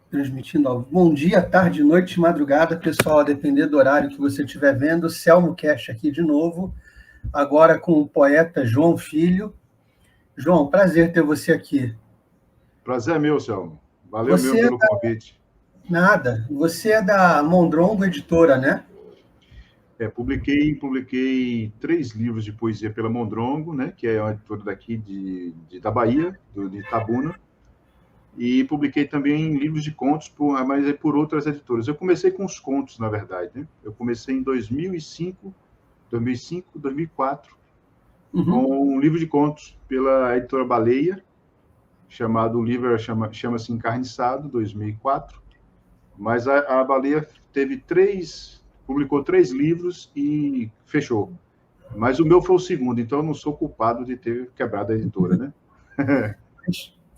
Transmitindo ao... Bom dia, tarde, noite, madrugada, pessoal, a depender do horário que você estiver vendo. Selmo Cash aqui de novo, agora com o poeta João Filho. João, prazer ter você aqui. Prazer é meu, Selmo. Valeu mesmo pelo convite. Nada. Você é da Mondrongo Editora, né? Publiquei 3 livros de poesia pela Mondrongo, né, que é uma editora daqui da Bahia, de Itabuna. E publiquei também livros de contos, mas por outras editoras. Eu comecei com os contos, na verdade, né? Eu comecei em 2005, 2004, com um livro de contos pela editora Baleia, o livro chama-se Encarniçado, 2004. Mas a Baleia publicou 3 livros e fechou. Mas o meu foi o segundo, então eu não sou culpado de ter quebrado a editora, né?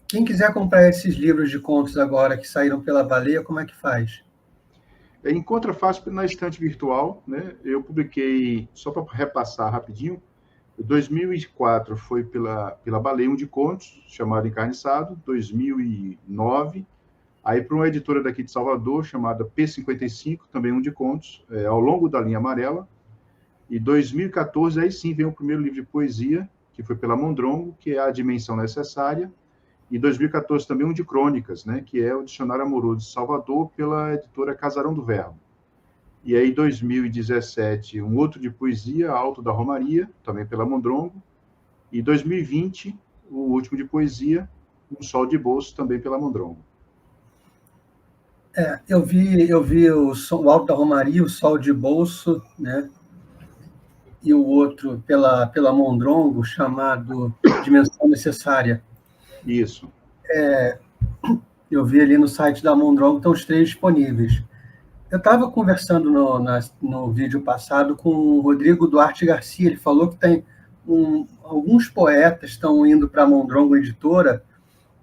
Quem quiser comprar esses livros de contos agora que saíram pela Baleia, como é que faz? Encontra fácil na estante virtual, né? Eu publiquei, só para repassar rapidinho, em 2004 foi pela Baleia um de contos, chamado Encarniçado, 2009, aí para uma editora daqui de Salvador, chamada P55, também um de contos, Ao Longo da Linha Amarela, e 2014, aí sim, veio o primeiro livro de poesia, que foi pela Mondrongo, que é A Dimensão Necessária, e 2014 também um de crônicas, né, que é o Dicionário Amoroso de Salvador, pela editora Casarão do Verbo. E aí, 2017, um outro de poesia, Alto da Romaria, também pela Mondrongo. E 2020, o último de poesia, Um Sol de Bolso, também pela Mondrongo. Eu vi o Alto da Romaria, O Sol de Bolso, né? E o outro pela Mondrongo, chamado Dimensão Necessária. Isso. Eu vi ali no site da Mondrongo, estão os 3 disponíveis. Eu estava conversando no vídeo passado com o Rodrigo Duarte Garcia, ele falou que tem alguns poetas estão indo para a Mondrongo Editora.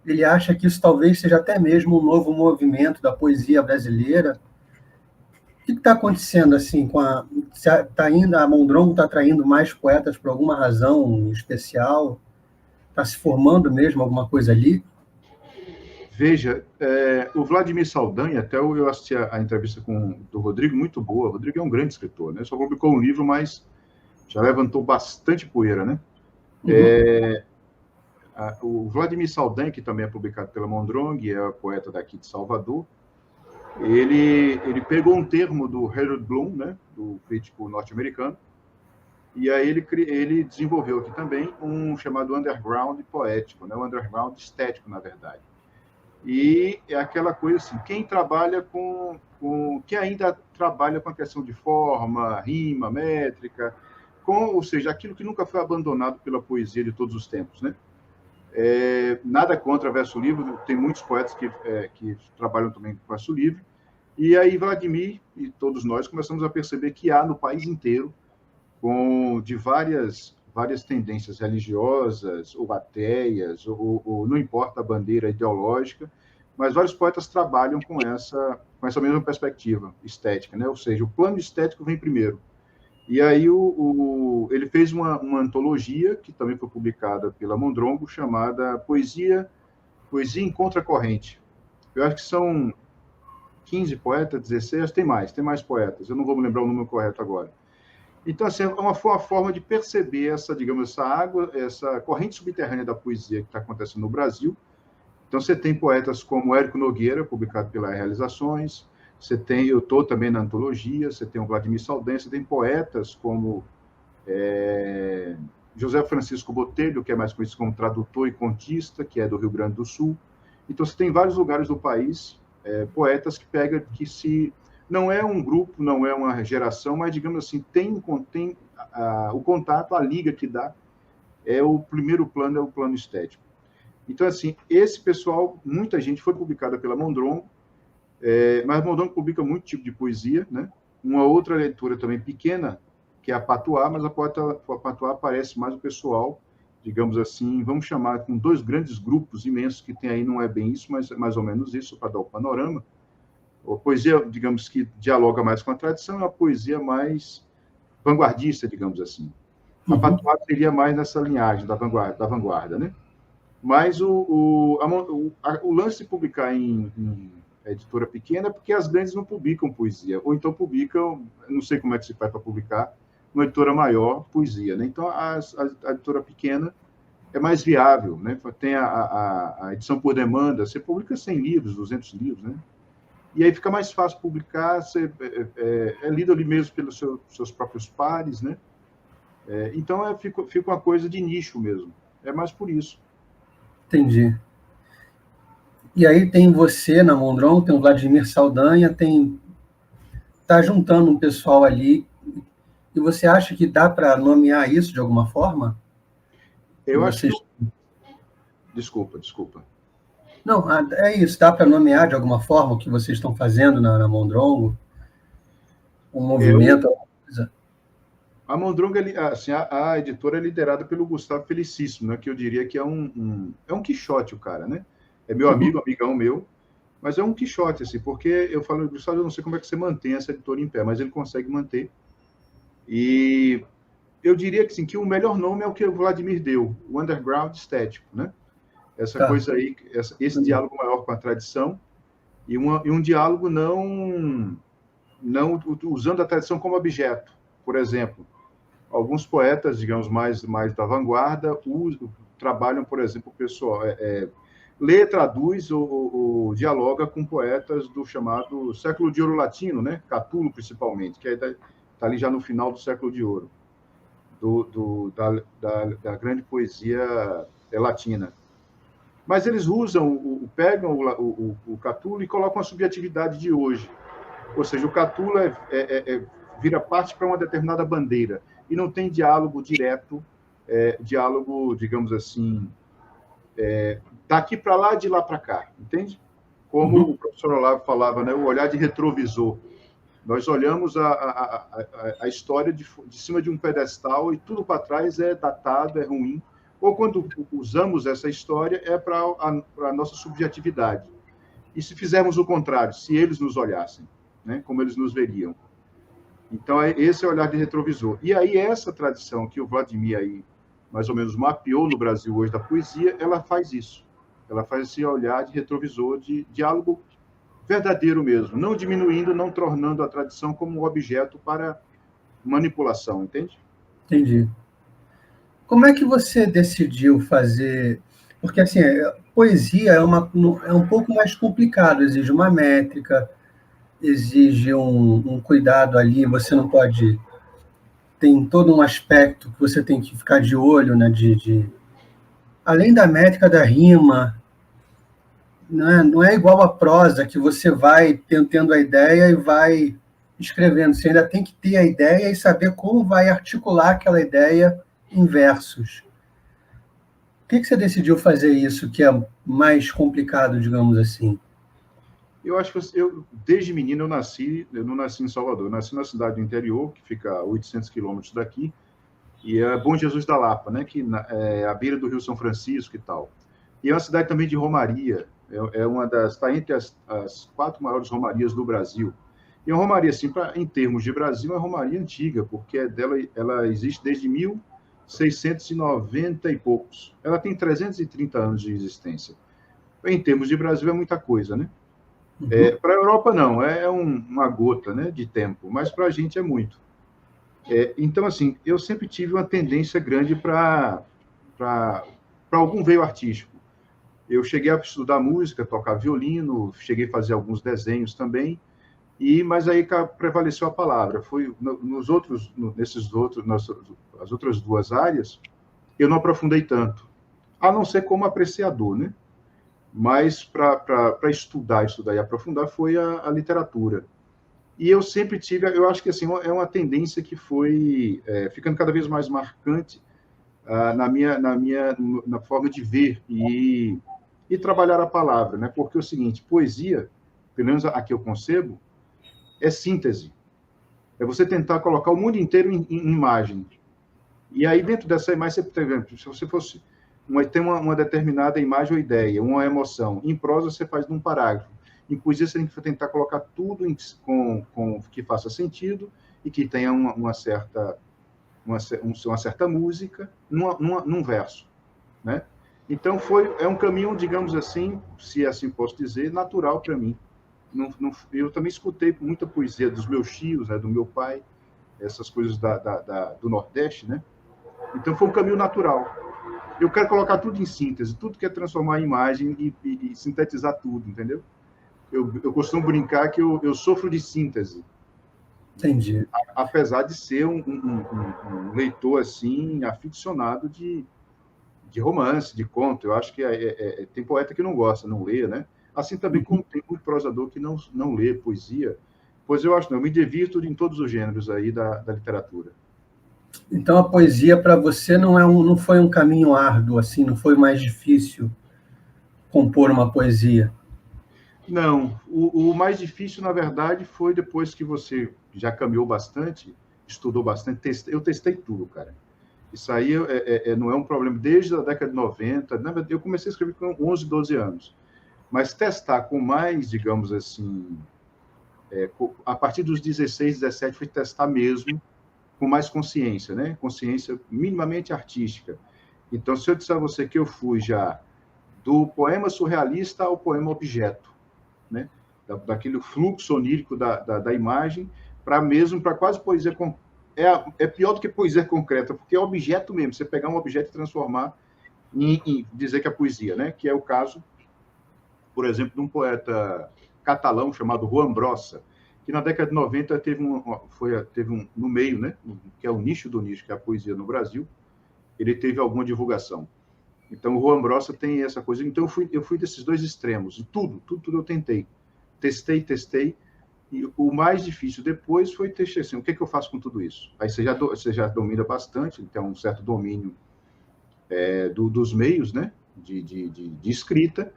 Ele acha que isso talvez seja até mesmo um novo movimento da poesia brasileira. O que está acontecendo assim a Mondrongo está atraindo mais poetas por alguma razão especial? Está se formando mesmo alguma coisa ali? Veja, o Vladimir Saldanha, até eu assisti a entrevista do Rodrigo, muito boa. O Rodrigo é um grande escritor, né? Só publicou um livro, mas já levantou bastante poeira, né? O Vladimir Saldanha, que também é publicado pela Mondrongo, é poeta daqui de Salvador, ele pegou um termo do Harold Bloom, né, do crítico norte-americano, e aí ele desenvolveu aqui também um chamado underground poético, né, um underground estético, na verdade. E é aquela coisa assim, quem ainda trabalha com a questão de forma, rima, métrica, ou seja, aquilo que nunca foi abandonado pela poesia de todos os tempos, né? Nada contra Verso Livre, tem muitos poetas que trabalham também com Verso Livre, e aí Vladimir e todos nós começamos a perceber que há no país inteiro, de várias tendências religiosas, ou ateias, ou não importa a bandeira ideológica, mas vários poetas trabalham com essa mesma perspectiva estética, né? Ou seja, o plano estético vem primeiro. E aí ele fez uma antologia, que também foi publicada pela Mondrongo, chamada Poesia em Contracorrente. Eu acho que são 15 poetas, 16, tem mais poetas, eu não vou me lembrar o número correto agora. Então, assim, é uma forma de perceber essa corrente subterrânea da poesia que está acontecendo no Brasil. Então, você tem poetas como Érico Nogueira, publicado pela Realizações, eu estou também na antologia, você tem o Vladimir Saldanha, você tem poetas como José Francisco Botelho, que é mais conhecido como tradutor e contista, que é do Rio Grande do Sul. Então, você tem em vários lugares do país poetas não é um grupo, não é uma geração, mas, digamos assim, tem o contato, a liga que dá, o primeiro plano é o plano estético. Então, assim, esse pessoal, muita gente foi publicada pela Mondrongo, mas a Mondrongo publica muito tipo de poesia, né? Uma outra leitura também pequena, que é a Patuá, mas a Patuá aparece mais o pessoal, digamos assim, vamos chamar com 2 grandes grupos imensos que tem aí, não é bem isso, mas mais ou menos isso, para dar o panorama. A poesia, digamos, que dialoga mais com a tradição, é uma poesia mais vanguardista, digamos assim. A Patuá seria mais nessa linhagem da vanguarda, né? Mas o lance de publicar em editora pequena é porque as grandes não publicam poesia, ou então publicam, não sei como é que se faz para publicar, uma editora maior, poesia, né? Então, a editora pequena é mais viável, né? Tem a edição por demanda, você publica 100 livros, 200 livros, né? E aí fica mais fácil publicar, é lido ali mesmo pelos seus próprios pares, né? Então, fica uma coisa de nicho mesmo. É mais por isso. Entendi. E aí tem você na Mondron, tem o Vladimir Saldanha, tá juntando um pessoal ali. E você acha que dá para nomear isso de alguma forma? Eu acho que... Desculpa. Não, é isso. Dá para nomear de alguma forma o que vocês estão fazendo na Mondrongo? Um movimento, alguma coisa? A Mondrongo, assim, a editora é liderada pelo Gustavo Felicíssimo, né, que eu diria que é um Quixote o cara, né? É meu amigo, amigão meu, mas é um Quixote, assim, porque eu falo, Gustavo, eu não sei como é que você mantém essa editora em pé, mas ele consegue manter. E eu diria que, assim, que o melhor nome é o que o Vladimir deu, o underground estético, né? Essa coisa aí, esse diálogo maior com a tradição e um diálogo não usando a tradição como objeto. Por exemplo, alguns poetas, digamos, mais da vanguarda, trabalham, por exemplo, o pessoal lê, traduz ou dialoga com poetas do chamado século de ouro latino, né? Catulo, principalmente, que está ali já no final do século de ouro, da grande poesia latina. Mas eles pegam o Catulo e colocam a subjetividade de hoje. Ou seja, o Catulo vira parte para uma determinada bandeira e não tem diálogo direto, diálogo, digamos assim, daqui para lá, de lá para cá, entende? Como o professor Olavo falava, né, o olhar de retrovisor. Nós olhamos a história de cima de um pedestal e tudo para trás é datado, é ruim. Ou quando usamos essa história é para a nossa subjetividade. E se fizermos o contrário, se eles nos olhassem, né, como eles nos veriam? Então, esse é o olhar de retrovisor. E aí, essa tradição que o Vladimir aí, mais ou menos, mapeou no Brasil hoje da poesia, ela faz isso. Ela faz esse olhar de retrovisor, de diálogo verdadeiro mesmo, não diminuindo, não tornando a tradição como um objeto para manipulação, entende? Entendi. Como é que você decidiu fazer? Porque, assim, poesia é um pouco mais complicado, exige uma métrica, exige um cuidado ali, você não pode... Tem todo um aspecto que você tem que ficar de olho, né? Além da métrica da rima, não é igual a prosa, que você vai tendo a ideia e vai escrevendo. Você ainda tem que ter a ideia e saber como vai articular aquela ideia em versos. Por que você decidiu fazer isso, que é mais complicado, digamos assim? Eu acho que desde menino, eu não nasci em Salvador, eu nasci na cidade do interior, que fica a 800 quilômetros daqui, e é Bom Jesus da Lapa, né, que é à beira do Rio São Francisco e tal. E é uma cidade também de romaria, está entre as 4 maiores romarias do Brasil. E uma romaria, assim, em termos de Brasil, é uma romaria antiga, porque ela existe desde 1690 e poucos. Ela tem 330 anos de existência. Em termos de Brasil, é muita coisa, né? Para a Europa, não, é uma gota, né, de tempo, mas para a gente é muito. Então, assim, eu sempre tive uma tendência grande para algum veio artístico. Eu cheguei a estudar música, tocar violino, cheguei a fazer alguns desenhos também, mas aí prevaleceu a palavra. Foi as outras 2 áreas, eu não aprofundei tanto, a não ser como apreciador, né? Mas para estudar e aprofundar foi a literatura. E eu sempre tive, eu acho que assim, é uma tendência que foi ficando cada vez mais marcante na forma de ver e trabalhar a palavra, né? Porque é o seguinte, poesia, pelo menos a que eu concebo, é síntese. É você tentar colocar o mundo inteiro em imagem. E aí, dentro dessa imagem, por exemplo, se você tem uma determinada imagem ou ideia, uma emoção, em prosa você faz num parágrafo. Em poesia, você tem que tentar colocar tudo com que faça sentido e que tenha uma certa música num verso, né? Então, é um caminho, digamos assim, se assim posso dizer, natural para mim. Eu também escutei muita poesia dos meus tios, né, do meu pai, essas coisas do Nordeste, né? Então, foi um caminho natural. Eu quero colocar tudo em síntese, tudo que é transformar em imagem e sintetizar tudo, entendeu? Eu costumo brincar que eu sofro de síntese. Entendi. Apesar de ser um leitor, assim, aficionado de romance, de conto. Eu acho que tem poeta que não gosta, não lê, né? Assim também como tem muito prosador que não lê poesia. Pois eu acho, não, eu me divirto em todos os gêneros aí da literatura. Então a poesia para você não foi um caminho árduo, assim, não foi mais difícil compor uma poesia? Não, o mais difícil, na verdade, foi depois que você já caminhou bastante, estudou bastante, eu testei tudo, cara. Isso aí não é um problema desde a década de 90. Eu comecei a escrever com 11, 12 anos. Mas testar com mais, digamos assim, a partir dos 16, 17, fui testar mesmo com mais consciência, né? Consciência minimamente artística. Então, se eu disser a você que eu fui já do poema surrealista ao poema objeto, né? Daquele fluxo onírico da imagem, para quase poesia. É pior do que poesia concreta, porque é objeto mesmo, você pegar um objeto e transformar em dizer que é poesia, né? Que é o caso, por exemplo, de um poeta catalão chamado Juan Brossa, que na década de 90 teve no meio, né? Que é o nicho do nicho, que é a poesia no Brasil, ele teve alguma divulgação. Então, o Juan Brossa tem essa coisa. Então, eu fui desses dois extremos. E tudo eu tentei. Testei. E o mais difícil depois foi ter assim, o que eu faço com tudo isso? Aí você já domina bastante, tem um certo domínio dos meios, né? De escrita.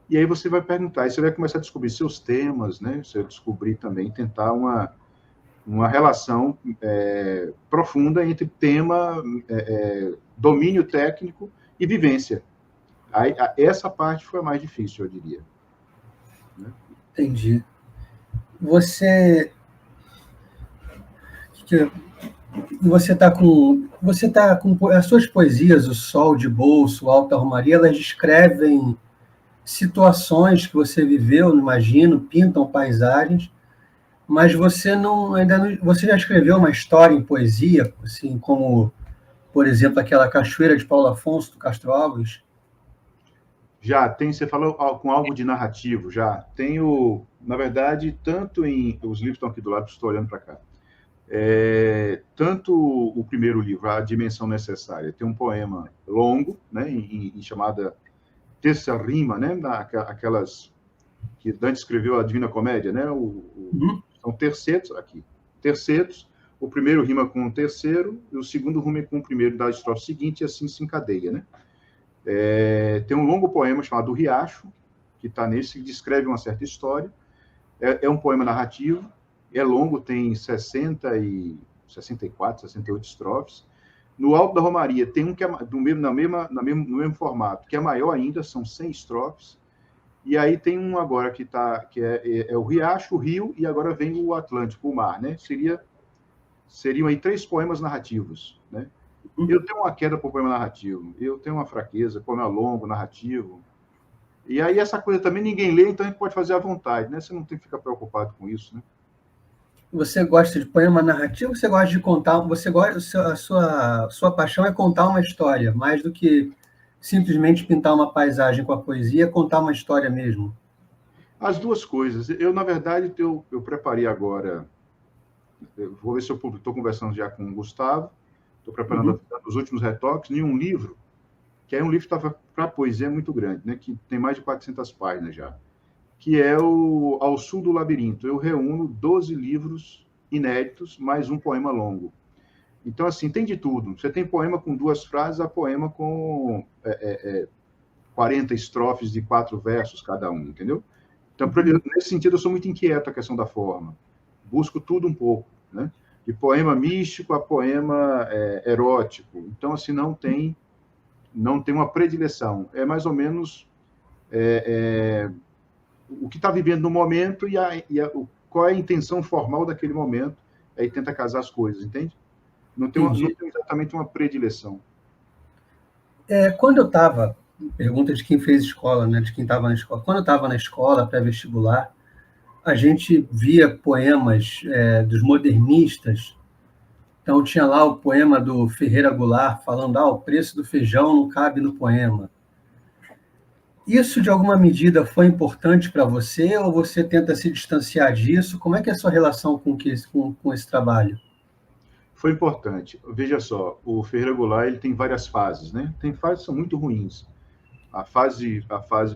E aí você vai perguntar, aí você vai começar a descobrir seus temas, né? Você vai descobrir também, tentar uma relação profunda entre tema, domínio técnico e vivência. Aí, essa parte foi a mais difícil, eu diria. Né? Entendi. Você está com as suas poesias, O Sol de Bolso, o Alta Romaria, elas descrevem situações que você viveu, imagino, pintam paisagens, mas você você já escreveu uma história em poesia, assim como, por exemplo, aquela Cachoeira de Paulo Afonso do Castro Alves? Já tem, você falou com algo de narrativo, já. Tenho, na verdade, tanto os livros estão aqui do lado, estou olhando para cá. Tanto o primeiro livro, A Dimensão Necessária, tem um poema longo, né, em chamada Terça Rima, né, aquelas que Dante escreveu a Divina Comédia, né, são tercetos aqui. Tercetos, o primeiro rima com o terceiro e o segundo rima com o primeiro da estrofe seguinte e assim se encadeia, né? Tem um longo poema chamado O Riacho, que está nesse, que descreve uma certa história. É um poema narrativo, é longo, tem 64, 68 estrofes. No Alto da Romaria tem um que é no mesmo formato, que é maior ainda, são 100 estrofes. E aí tem um agora que é o Riacho, o Rio, e agora vem o Atlântico, o mar, né? Seriam aí 3 poemas narrativos, né? Eu tenho uma queda por poema narrativo, eu tenho uma fraqueza, poema longo, narrativo. E aí essa coisa também ninguém lê, então a gente pode fazer à vontade, né? Você não tem que ficar preocupado com isso, né? Você gosta de poema narrativo? Você gosta de contar? Você gosta? A sua paixão é contar uma história, mais do que simplesmente pintar uma paisagem com a poesia, contar uma história mesmo. As duas coisas. Eu, na verdade, eu preparei agora. Vou ver se eu estou conversando já com o Gustavo. Estou preparando os últimos retoques em um livro, que é um livro que estava para poesia muito grande, né? Que tem mais de 400 páginas já, que é o Ao Sul do Labirinto. Eu reúno 12 livros inéditos, mais um poema longo. Então, assim, tem de tudo. Você tem poema com 2 frases, há poema com 40 estrofes de 4 versos cada um, entendeu? Então, nesse sentido, eu sou muito inquieto a questão da forma. Busco tudo um pouco, né? De poema místico a poema erótico. Então, assim, não tem uma predileção. É mais ou menos o que está vivendo no momento qual é a intenção formal daquele momento, aí tenta casar as coisas, entende? Não tem exatamente uma predileção. Quando eu estava, pergunta de quem fez escola, né, de quem estava na escola, quando eu estava na escola pré-vestibular, a gente via poemas dos modernistas. Então tinha lá o poema do Ferreira Goulart falando: o preço do feijão não cabe no poema. Isso, de alguma medida, foi importante para você, ou você tenta se distanciar disso? Como é que é a sua relação com esse trabalho? Foi importante. Veja só, o Ferreira Goulart ele tem várias fases, né? Tem fases que são muito ruins. A fase,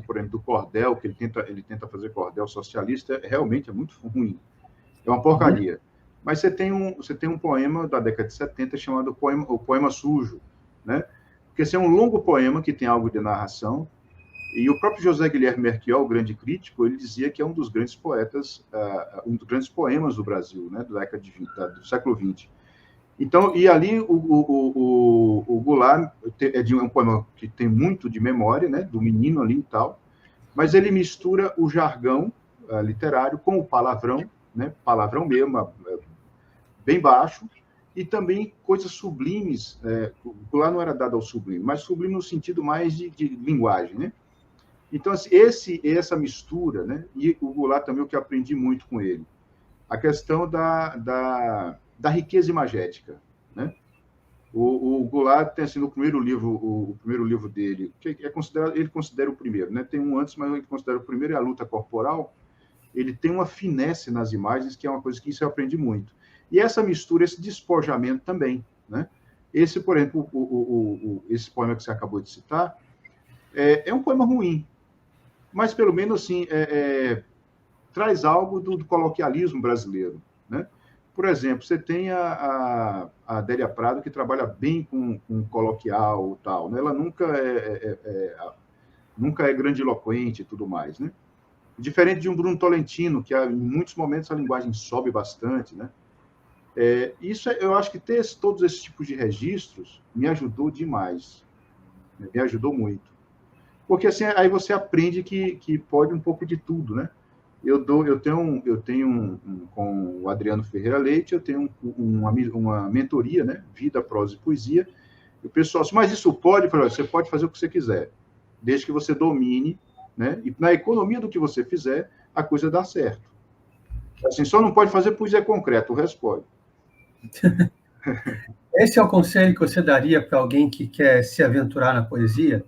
por exemplo, do cordel, que ele tenta fazer cordel socialista, realmente é muito ruim. É uma porcaria. Mas você tem um poema da década de 70 chamado o Poema Sujo, né? Porque esse é um longo poema que tem algo de narração, e o próprio José Guilherme Merquiol, o grande crítico, ele dizia que é um dos grandes poetas, um dos grandes poemas do Brasil, né? Da década de 20, do século XX. Então, e ali o Goulart é um poema que tem muito de memória, né, do menino ali e tal, mas ele mistura o jargão literário com o palavrão, né, palavrão mesmo, bem baixo, e também coisas sublimes. O Goulart não era dado ao sublime, mas sublime no sentido mais de linguagem, né? Então, assim, essa mistura, né, e o Goulart também, o que eu aprendi muito com ele, a questão da riqueza imagética, né? O Goulart tem assim no primeiro livro, o primeiro livro dele, que é considerado, ele considera o primeiro, né? Tem um antes, mas ele considera o primeiro, é a Luta Corporal. Ele tem uma finesse nas imagens que é uma coisa que isso eu aprendi muito. E essa mistura, esse despojamento também, né? Esse, por exemplo, esse poema que você acabou de citar, é um poema ruim, mas pelo menos assim traz algo do coloquialismo brasileiro, né? Por exemplo, você tem a Adélia Prado, que trabalha bem com coloquial e tal, né? Ela nunca é grandiloquente e tudo mais, né? Diferente de um Bruno Tolentino, que em muitos momentos a linguagem sobe bastante, né? Eu acho que ter todos esses tipos de registros me ajudou demais, né? Me ajudou muito. Porque assim, aí você aprende que pode um pouco de tudo, né? Eu tenho com o Adriano Ferreira Leite, eu tenho uma mentoria, né? Vida, prosa e poesia. E o pessoal assim, mas isso pode? Eu falei, você pode fazer o que você quiser, desde que você domine, né? E na economia do que você fizer, a coisa dá certo. Assim, só não pode fazer poesia concreta, o resto pode. Esse é o conselho que você daria para alguém que quer se aventurar na poesia?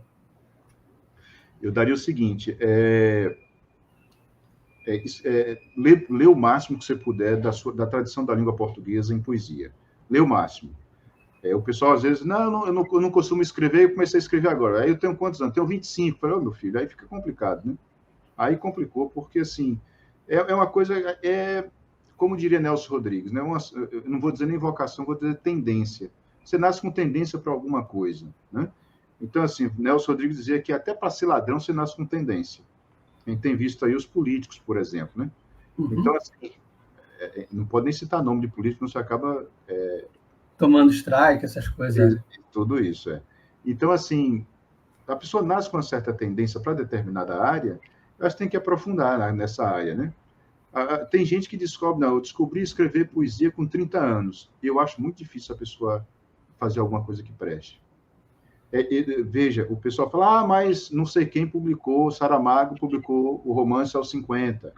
Eu daria o seguinte: lê o máximo que você puder da tradição da língua portuguesa em poesia. Lê o máximo. O pessoal, às vezes, eu não costumo escrever, eu comecei a escrever agora. Aí eu tenho quantos anos? Tenho 25. Falei, meu filho, aí fica complicado, né? Aí complicou, porque, assim, é uma coisa, como diria Nelson Rodrigues, né? Eu não vou dizer nem vocação, vou dizer tendência. Você nasce com tendência para alguma coisa, né? Então, assim, Nelson Rodrigues dizia que até para ser ladrão você nasce com tendência. A gente tem visto aí os políticos, por exemplo, né? Uhum. Então, assim, não pode nem citar nome de político, não se acaba... tomando strike, essas coisas. Tudo isso, Então, assim, a pessoa nasce com uma certa tendência para determinada área, elas têm que aprofundar nessa área, né? Tem gente que descobre, eu descobri escrever poesia com 30 anos. E eu acho muito difícil a pessoa fazer alguma coisa que preste. Veja, o pessoal fala, mas não sei quem publicou, Saramago publicou o romance aos 50,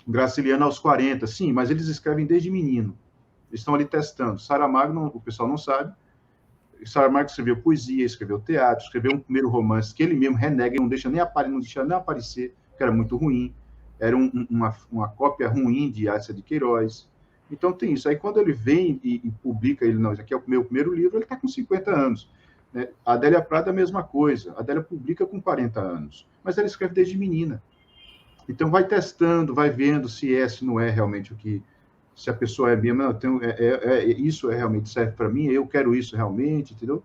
Graciliano aos 40. Sim, mas eles escrevem desde menino. Eles estão ali testando. Saramago, o pessoal não sabe. Saramago escreveu poesia, escreveu teatro, escreveu um primeiro romance que ele mesmo renega, não deixa nem aparecer, que era muito ruim. Era uma cópia ruim de Árcia de Queiroz. Então tem isso. Aí quando ele vem e publica, isso aqui é o meu primeiro livro, ele está com 50 anos. Né? A Adélia Prado é a mesma coisa. A Adélia publica com 40 anos. Mas ela escreve desde menina. Então vai testando, vai vendo se não é realmente o que... Se a pessoa é mesmo, isso realmente serve para mim, eu quero isso realmente, entendeu?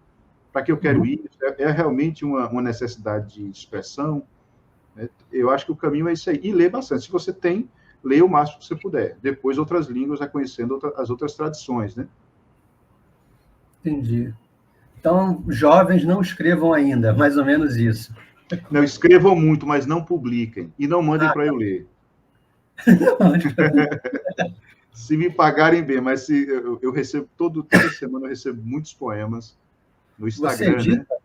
Para que eu quero isso? Realmente uma necessidade de expressão. Né? Eu acho que o caminho é isso aí. E ler bastante. Se você tem, leia o máximo que você puder. Depois, outras línguas, vai conhecendo as outras tradições, né? Entendi. Então, jovens não escrevam ainda, mais ou menos isso. Não, escrevam muito, mas não publiquem. E não mandem para eu ler. Se me pagarem bem, mas se eu recebo toda semana eu recebo muitos poemas no Você Instagram, né? edita?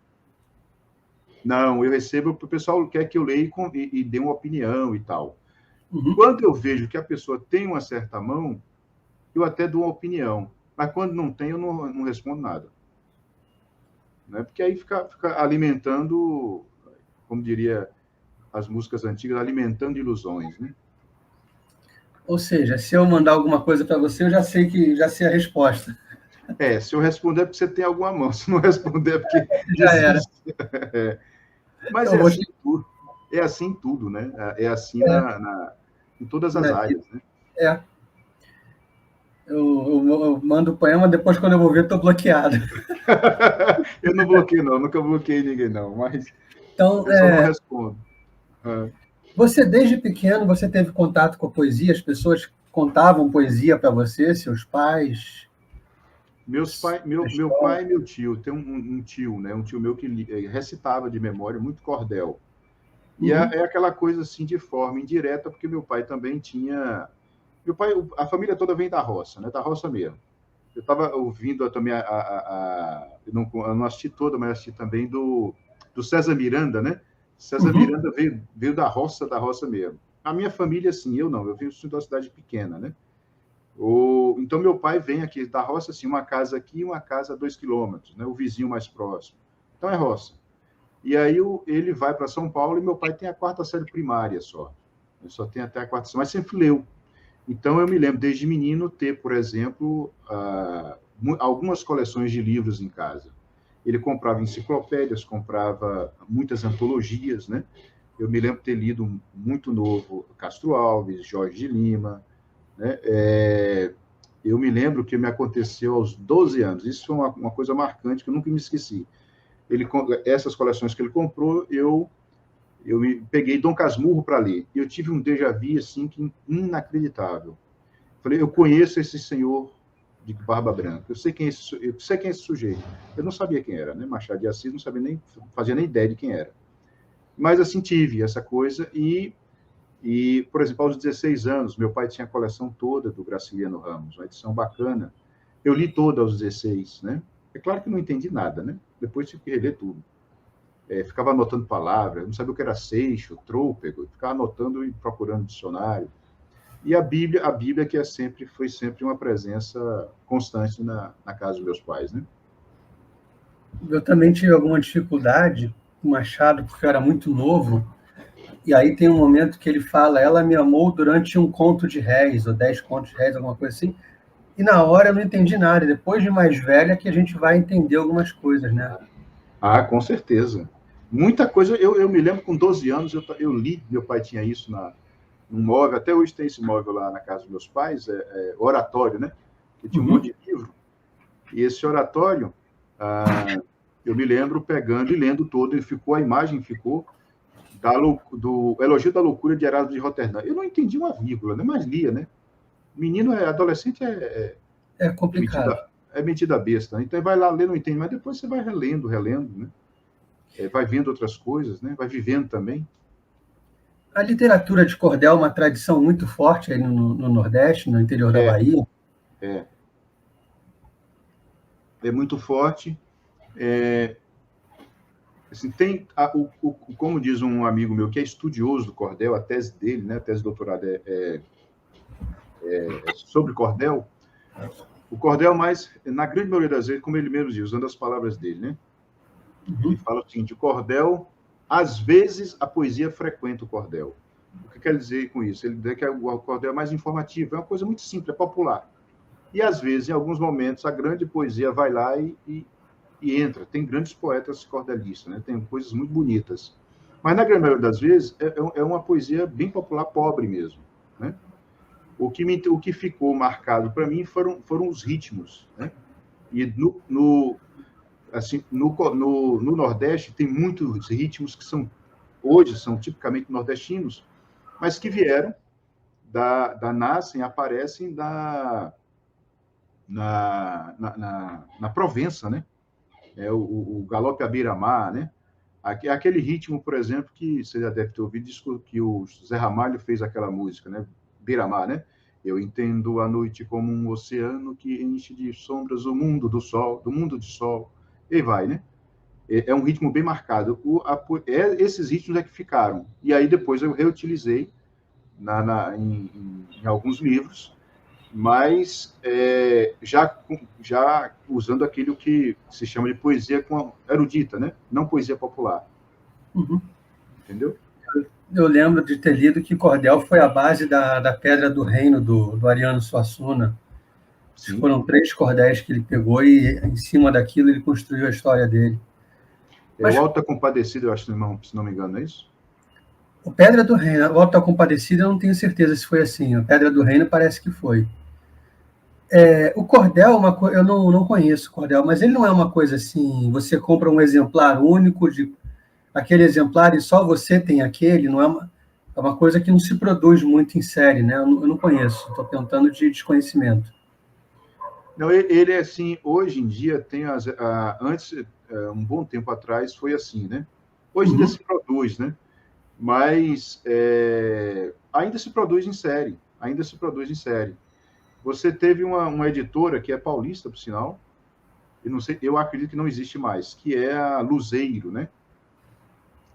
Não, eu recebo, o pessoal quer que eu leia e dê uma opinião e tal. Uhum. Quando eu vejo que a pessoa tem uma certa mão, eu até dou uma opinião. Mas quando não tem, eu não respondo nada. Né? Porque aí fica alimentando, como diria as músicas antigas, alimentando ilusões, né? Ou seja, se eu mandar alguma coisa para você, eu já sei a resposta. Se eu responder é porque você tem alguma mão, se não responder é porque Já era. desiste. Mas Eu vou é assim em tudo, né? É assim é, em todas as na vida. áreas, né? É. Eu mando o poema, depois, quando eu vou ver, estou bloqueado. Eu não bloqueei, não, nunca bloqueei ninguém, não, mas Então, eu só não respondo. você, desde pequeno, você teve contato com a poesia? As pessoas contavam poesia para você, seus pais? Meu pai e meu tio, tem um tio, né? Um tio meu que recitava de memória muito cordel. E Uhum. é aquela coisa assim de forma indireta, porque meu pai também tinha. Meu pai, a família toda vem da roça, né? Da roça mesmo. Eu estava ouvindo também eu não assisti toda, mas assisti também do César Miranda, né? César Uhum. Miranda veio da roça mesmo. A minha família, assim, eu não, eu venho de uma cidade pequena, né? Então, meu pai vem aqui da roça, assim, uma casa aqui e uma casa a 2 quilômetros, né? O vizinho mais próximo. Então, é roça. E aí ele vai para São Paulo e meu pai tem a 4ª série primária só. Ele só tem até a 4ª série, mas sempre leu. Então, eu me lembro, desde menino, ter, por exemplo, algumas coleções de livros em casa. Ele comprava enciclopédias, comprava muitas antologias, né? Eu me lembro ter lido muito novo Castro Alves, Jorge de Lima, né? Eu me lembro que me aconteceu aos 12 anos. Isso foi uma coisa marcante que eu nunca me esqueci. Essas coleções que ele comprou, eu peguei Dom Casmurro para ler. E eu tive um déjà vu assim, inacreditável. Falei, eu conheço esse senhor de barba branca, eu sei quem é esse sujeito. Eu não sabia quem era, né? Machado de Assis, não sabia nem, fazia nem ideia de quem era. Mas assim, tive essa coisa por exemplo, aos 16 anos, meu pai tinha a coleção toda do Graciliano Ramos, uma edição bacana. Eu li toda aos 16, né? É claro que não entendi nada, né? Depois tive que reler tudo. Ficava anotando palavras, não sabia o que era seixo, trôpego, ficava anotando e procurando dicionário. E a Bíblia que foi sempre uma presença constante na casa dos meus pais, né? Eu também tive alguma dificuldade com Machado, porque eu era muito novo. E aí tem um momento que ele fala: ela me amou durante um conto de réis, ou 10 contos de réis, alguma coisa assim. E na hora eu não entendi nada. Depois de mais velha que a gente vai entender algumas coisas, né? Com certeza. Muita coisa. Eu me lembro, com 12 anos, eu li, meu pai tinha isso num móvel, até hoje tem esse móvel lá na casa dos meus pais, oratório, né? Que tinha um monte de livro. E esse oratório, eu me lembro pegando e lendo todo, a imagem ficou do Elogio da Loucura de Erasmo de Roterdã. Eu não entendi uma vírgula, né? Mas lia, né? Menino, adolescente É complicado. é metida besta. Né? Então vai lá ler, não entende, mas depois você vai relendo, né? Vai vendo outras coisas, né? Vai vivendo também. A literatura de cordel é uma tradição muito forte aí no Nordeste, no interior da Bahia. É muito forte. Assim, como diz um amigo meu que é estudioso do cordel, a tese dele, né? A tese de doutorado é sobre cordel. O cordel, mas na grande maioria das vezes, como ele mesmo diz, usando as palavras dele, né? Ele fala o seguinte: o cordel, às vezes, a poesia frequenta o cordel. O que quer dizer com isso? Ele diz que o cordel é mais informativo, é uma coisa muito simples, é popular. E, às vezes, em alguns momentos, a grande poesia vai lá e entra. Tem grandes poetas cordelistas, né? Tem coisas muito bonitas. Mas, na grande maioria das vezes, é uma poesia bem popular, pobre mesmo, né? O que ficou marcado para mim foram os ritmos, né? E no Nordeste tem muitos ritmos que hoje são tipicamente nordestinos, mas que vieram nascem, aparecem na Provença, né? O galope à beira-mar, né? Aquele ritmo, por exemplo, que você já deve ter ouvido, que o Zé Ramalho fez aquela música, né? Beira-Mar, né? Eu entendo a noite como um oceano que enche de sombras o mundo do sol, do mundo de sol. E vai, né? É um ritmo bem marcado. Esses ritmos é que ficaram. E aí depois eu reutilizei em alguns livros, mas já usando aquilo que se chama de poesia erudita, né? Não poesia popular. Uhum. Entendeu? Eu lembro de ter lido que cordel foi a base da Pedra do Reino, do Ariano Suassuna. Sim. Foram 3 cordéis que ele pegou e, em cima daquilo, ele construiu a história dele. Mas, o Alto da Compadecida, eu acho, se não me engano, é isso? O Pedra do Reino, o Alto da Compadecida, eu não tenho certeza se foi assim. O Pedra do Reino parece que foi. O cordel, eu não conheço o cordel, mas ele não é uma coisa assim, você compra um exemplar único de aquele exemplar e só você tem aquele, não é uma coisa que não se produz muito em série, né? Eu não conheço, estou tentando de desconhecimento. Não, ele é assim, hoje em dia tem antes, um bom tempo atrás, foi assim, né? Hoje ainda se produz, né? Mas ainda se produz em série, ainda se produz em série. Você teve uma editora que é paulista, por sinal, eu não sei, eu acredito que não existe mais, que é a Luzeiro, né?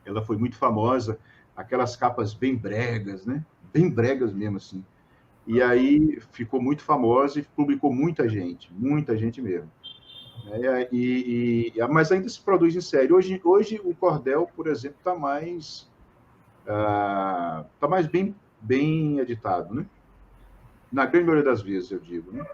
Ela foi muito famosa, aquelas capas bem bregas, né? Bem bregas mesmo, assim. E aí ficou muito famosa e publicou muita gente mesmo. Mas ainda se produz em série. Hoje o cordel, por exemplo, está mais bem editado, né? Na grande maioria das vezes, eu digo, né?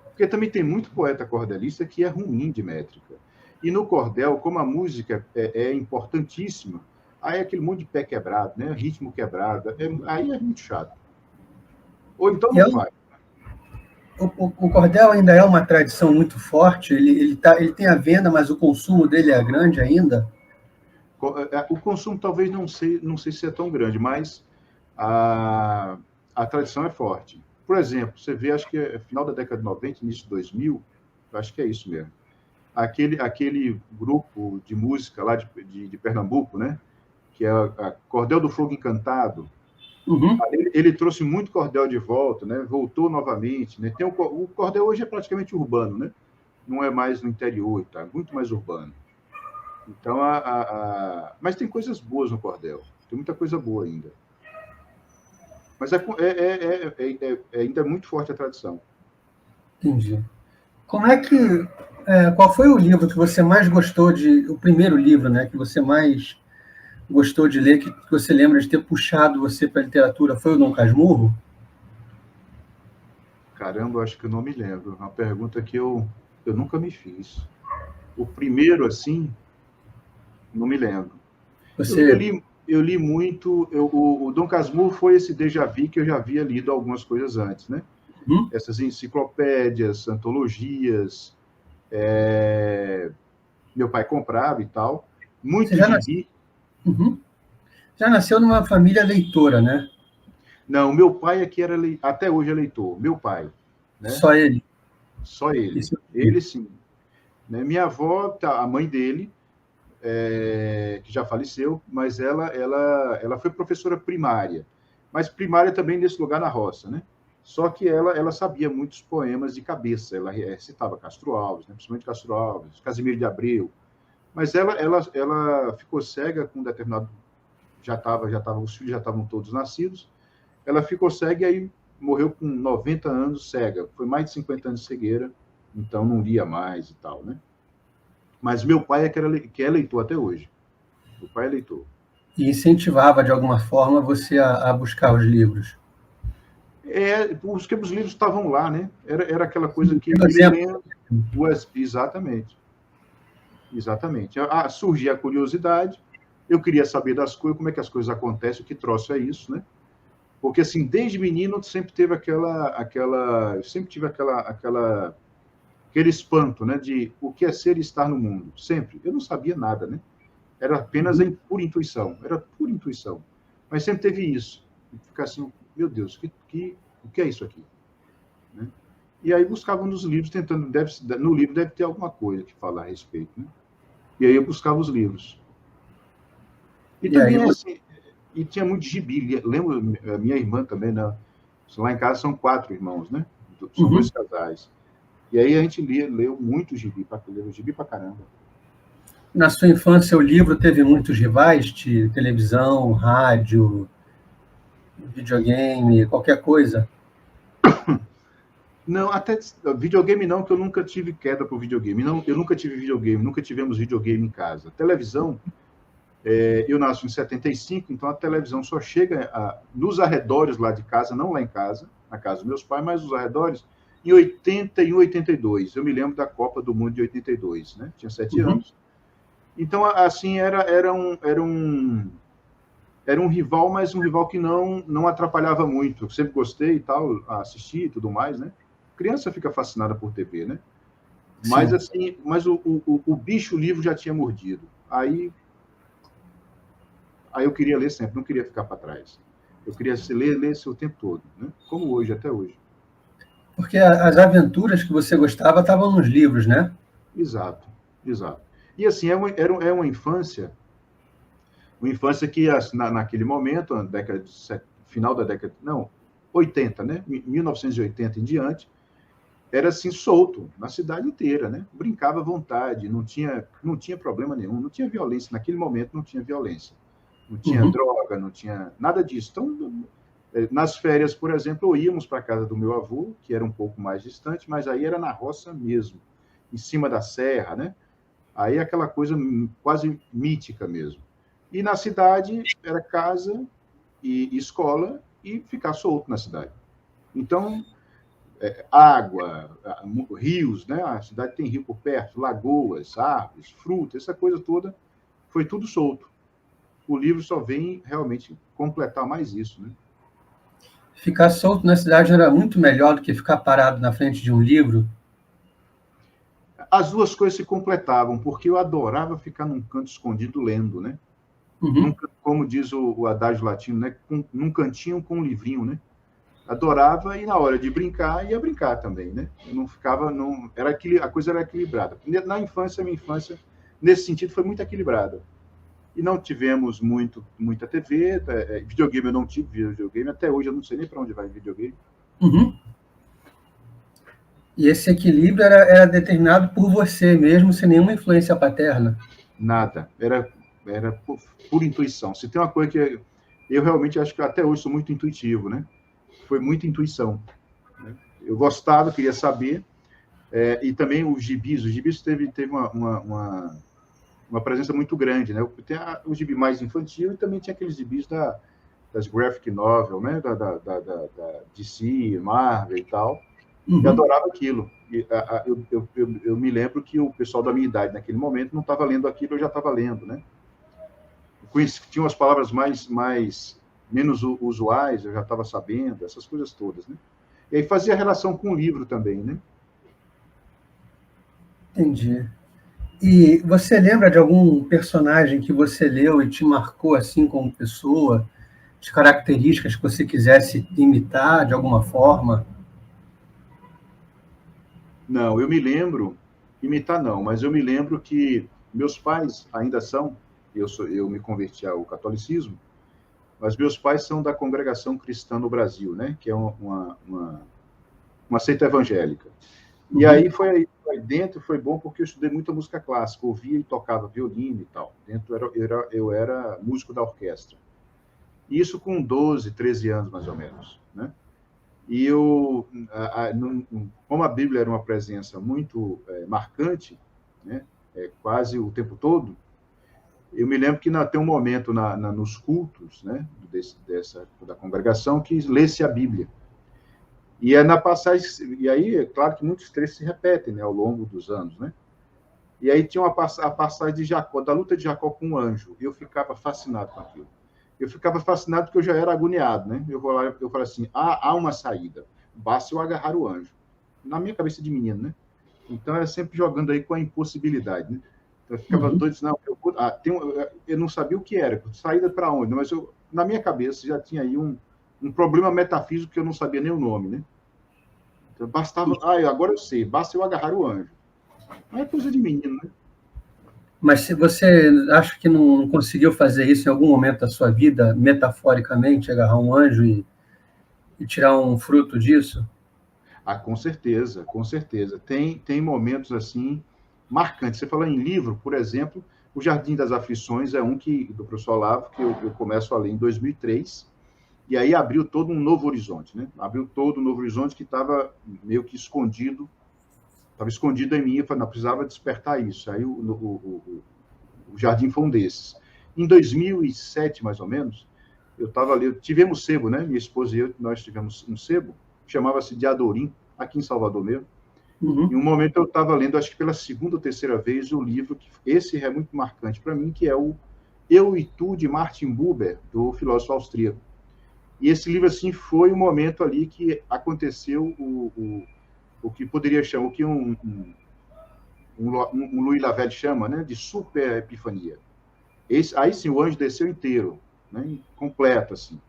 Porque também tem muito poeta cordelista que é ruim de métrica. E no cordel, como a música é importantíssima, aí é aquele monte de pé quebrado, né? Ritmo quebrado, aí é muito chato. Ou então não faz. O cordel ainda é uma tradição muito forte, ele tem a venda, mas o consumo dele é grande ainda? O consumo talvez não sei se é tão grande, mas a tradição é forte. Por exemplo, você vê, acho que é final da década de 90, início de 2000, acho que é isso mesmo. Aquele grupo de música lá de Pernambuco, né? Que é a Cordel do Fogo Encantado. Uhum. Ele trouxe muito cordel de volta, né? Voltou novamente, né? O cordel hoje é praticamente urbano, né? Não é mais no interior, tá? Muito mais urbano. Então, mas tem coisas boas no cordel. Tem muita coisa boa ainda. Mas ainda é muito forte a tradição. Entendi. Qual foi o livro que você mais gostou o primeiro livro, né, que você mais gostou de ler, que você lembra de ter puxado você para a literatura? Foi o Dom Casmurro? Caramba, acho que eu não me lembro. Uma pergunta que eu nunca me fiz. O primeiro, assim, não me lembro. Eu li muito. O Dom Casmurro foi esse déjà vu que eu já havia lido algumas coisas antes, né? Essas enciclopédias, antologias. Meu pai comprava e tal. Muito gibi. Já nasceu numa família leitora, né? Não, meu pai é que era até hoje é leitor. Meu pai, né? Só ele. Só ele. Ele sim. Né? Minha avó, a mãe dele, que já faleceu, mas ela foi professora primária, mas primária também nesse lugar na roça, né? Só que ela sabia muitos poemas de cabeça, ela citava Castro Alves, né? Principalmente Castro Alves, Casimiro de Abreu, mas ela ficou cega com um determinado, os filhos já estavam todos nascidos, ela ficou cega e aí morreu com 90 anos cega, foi mais de 50 anos de cegueira, então não lia mais e tal, né? Mas meu pai que é leitor até hoje. Meu pai é leitor. E incentivava, de alguma forma, você a buscar os livros. Porque os livros estavam lá, né? Era aquela coisa que ele lendo. Exatamente. Exatamente. Surgia a curiosidade, eu queria saber das coisas, como é que as coisas acontecem, o que troço é isso, né? Porque, assim, desde menino, sempre teve eu sempre tive aquele espanto, né? De o que é ser e estar no mundo. Sempre. Eu não sabia nada, né? Era apenas pura intuição. Era pura intuição. Mas sempre teve isso. Ficar assim, meu Deus, o que é isso aqui? Né? E aí buscava nos livros, tentando, no livro deve ter alguma coisa que falar a respeito. Né? E aí eu buscava os livros. E também, assim, e tinha muito gibi. Lembro, minha irmã também, né? Lá em casa são 4 irmãos, né? São 2 casais. E aí a gente leu muito gibi, leu gibi pra caramba. Na sua infância, o livro teve muitos rivais de televisão, rádio, videogame, qualquer coisa? Não, até videogame não, que eu nunca tive queda por videogame. Não, eu nunca tive videogame, nunca tivemos videogame em casa. Televisão, eu nasci em 75, então a televisão só chega nos arredores lá de casa, não lá em casa, na casa dos meus pais, mas nos arredores, em 80 e 82. Eu me lembro da Copa do Mundo de 82, né? Tinha 7 anos. Então, assim, era um rival, mas um rival que não atrapalhava muito. Eu sempre gostei e tal, assistir e tudo mais, né? Criança fica fascinada por TV, né? Mas, sim, assim, mas o bicho, o livro já tinha mordido. Aí eu queria ler sempre, não queria ficar para trás. Eu queria ler o tempo todo, né? Como hoje, até hoje. Porque as aventuras que você gostava estavam nos livros, né? Exato, exato. E, assim, era uma infância que, naquele momento, final da década... Não, 80, né? 1980 em diante, era assim, solto, na cidade inteira, né? Brincava à vontade, não tinha problema nenhum, não tinha violência. Naquele momento não tinha violência. Não tinha droga, não tinha nada disso. Então, nas férias, por exemplo, íamos para a casa do meu avô, que era um pouco mais distante, mas aí era na roça mesmo, em cima da serra, né? Aí aquela coisa quase mítica mesmo. E na cidade era casa e escola e ficar solto na cidade. Então, água, rios, né? A cidade tem rio por perto, lagoas, árvores, frutas, essa coisa toda, foi tudo solto. O livro só vem realmente completar mais isso, né? Ficar solto na cidade era muito melhor do que ficar parado na frente de um livro? As duas coisas se completavam, porque eu adorava ficar num canto escondido lendo, né? Como diz o adágio latino, né? Num cantinho com um livrinho, né? Adorava, e na hora de brincar, ia brincar também, né? Eu não ficava... a coisa era equilibrada. Minha infância, nesse sentido, foi muito equilibrada. E não tivemos muita TV, videogame eu não tive videogame, até hoje eu não sei nem para onde vai videogame. E esse equilíbrio era determinado por você mesmo, sem nenhuma influência paterna? Nada, era por intuição. Se tem uma coisa que eu realmente acho que até hoje sou muito intuitivo, né? Foi muita intuição, né? Eu gostava, queria saber, e também os gibis teve uma presença muito grande, né? Tem o gibi mais infantil e também tinha aqueles gibis das graphic novel, né? Da DC, Marvel e tal. Eu adorava aquilo. Eu me lembro que o pessoal da minha idade, naquele momento, não estava lendo aquilo, eu já estava lendo, né? Tinha umas palavras menos usuais, eu já estava sabendo, essas coisas todas, né? E aí fazia relação com o livro também, né? Entendi. E você lembra de algum personagem que você leu e te marcou assim como pessoa, de características que você quisesse imitar de alguma forma? Não, eu me lembro, imitar não, mas eu me lembro que meus pais ainda são, eu me converti ao catolicismo, mas meus pais são da Congregação Cristã no Brasil, né? Que é uma seita evangélica. E aí foi dentro, foi bom porque eu estudei muita música clássica, ouvia e tocava violino e tal. Dentro eu era músico da orquestra. Isso com 12, 13 anos, mais ou menos, né? E como a Bíblia era uma presença muito marcante, né? Quase o tempo todo, eu me lembro que tem um momento nos cultos, né? Da congregação que lê-se a Bíblia. E na passagem, e aí, é claro que muitos trechos se repetem, né, ao longo dos anos, né? E aí tinha a passagem de Jacó, da luta de Jacó com um anjo. E eu ficava fascinado com aquilo. Eu ficava fascinado porque eu já era agoniado, né? Eu falei assim, há uma saída, basta eu agarrar o anjo. Na minha cabeça de menino, né? Então, era sempre jogando aí com a impossibilidade, né? Então, eu ficava doido, não, eu não sabia o que era, saída para onde, mas na minha cabeça já tinha aí um problema metafísico que eu não sabia nem o nome, né? Então, bastava, agora eu sei, basta eu agarrar o anjo. Não é coisa de menino, né? Mas se você acha que não conseguiu fazer isso em algum momento da sua vida, metaforicamente, agarrar um anjo e tirar um fruto disso? Ah, com certeza, com certeza. Tem momentos assim marcantes. Você falou em livro, por exemplo, O Jardim das Aflições é um que do professor Olavo que eu começo a ler em 2003 e aí abriu todo um novo horizonte, né? Abriu todo um novo horizonte que estava meio que estava escondido em mim. Eu falei, não, precisava despertar isso. Aí o Jardim foi um desses. Em 2007, mais ou menos, eu estava ali, tivemos sebo, né? Minha esposa e eu, nós tivemos um sebo, chamava-se de Adorim, aqui em Salvador mesmo. Em Uhum. um momento eu estava lendo, acho que pela segunda ou terceira vez, o livro, que esse é muito marcante para mim, que é o Eu e Tu, de Martin Buber, do filósofo austríaco. E esse livro, assim, foi o momento ali que aconteceu o que poderia chamar, o que um Louis Lavelle chama, né, de super epifania. Aí sim, o anjo desceu inteiro, né, completo, assim.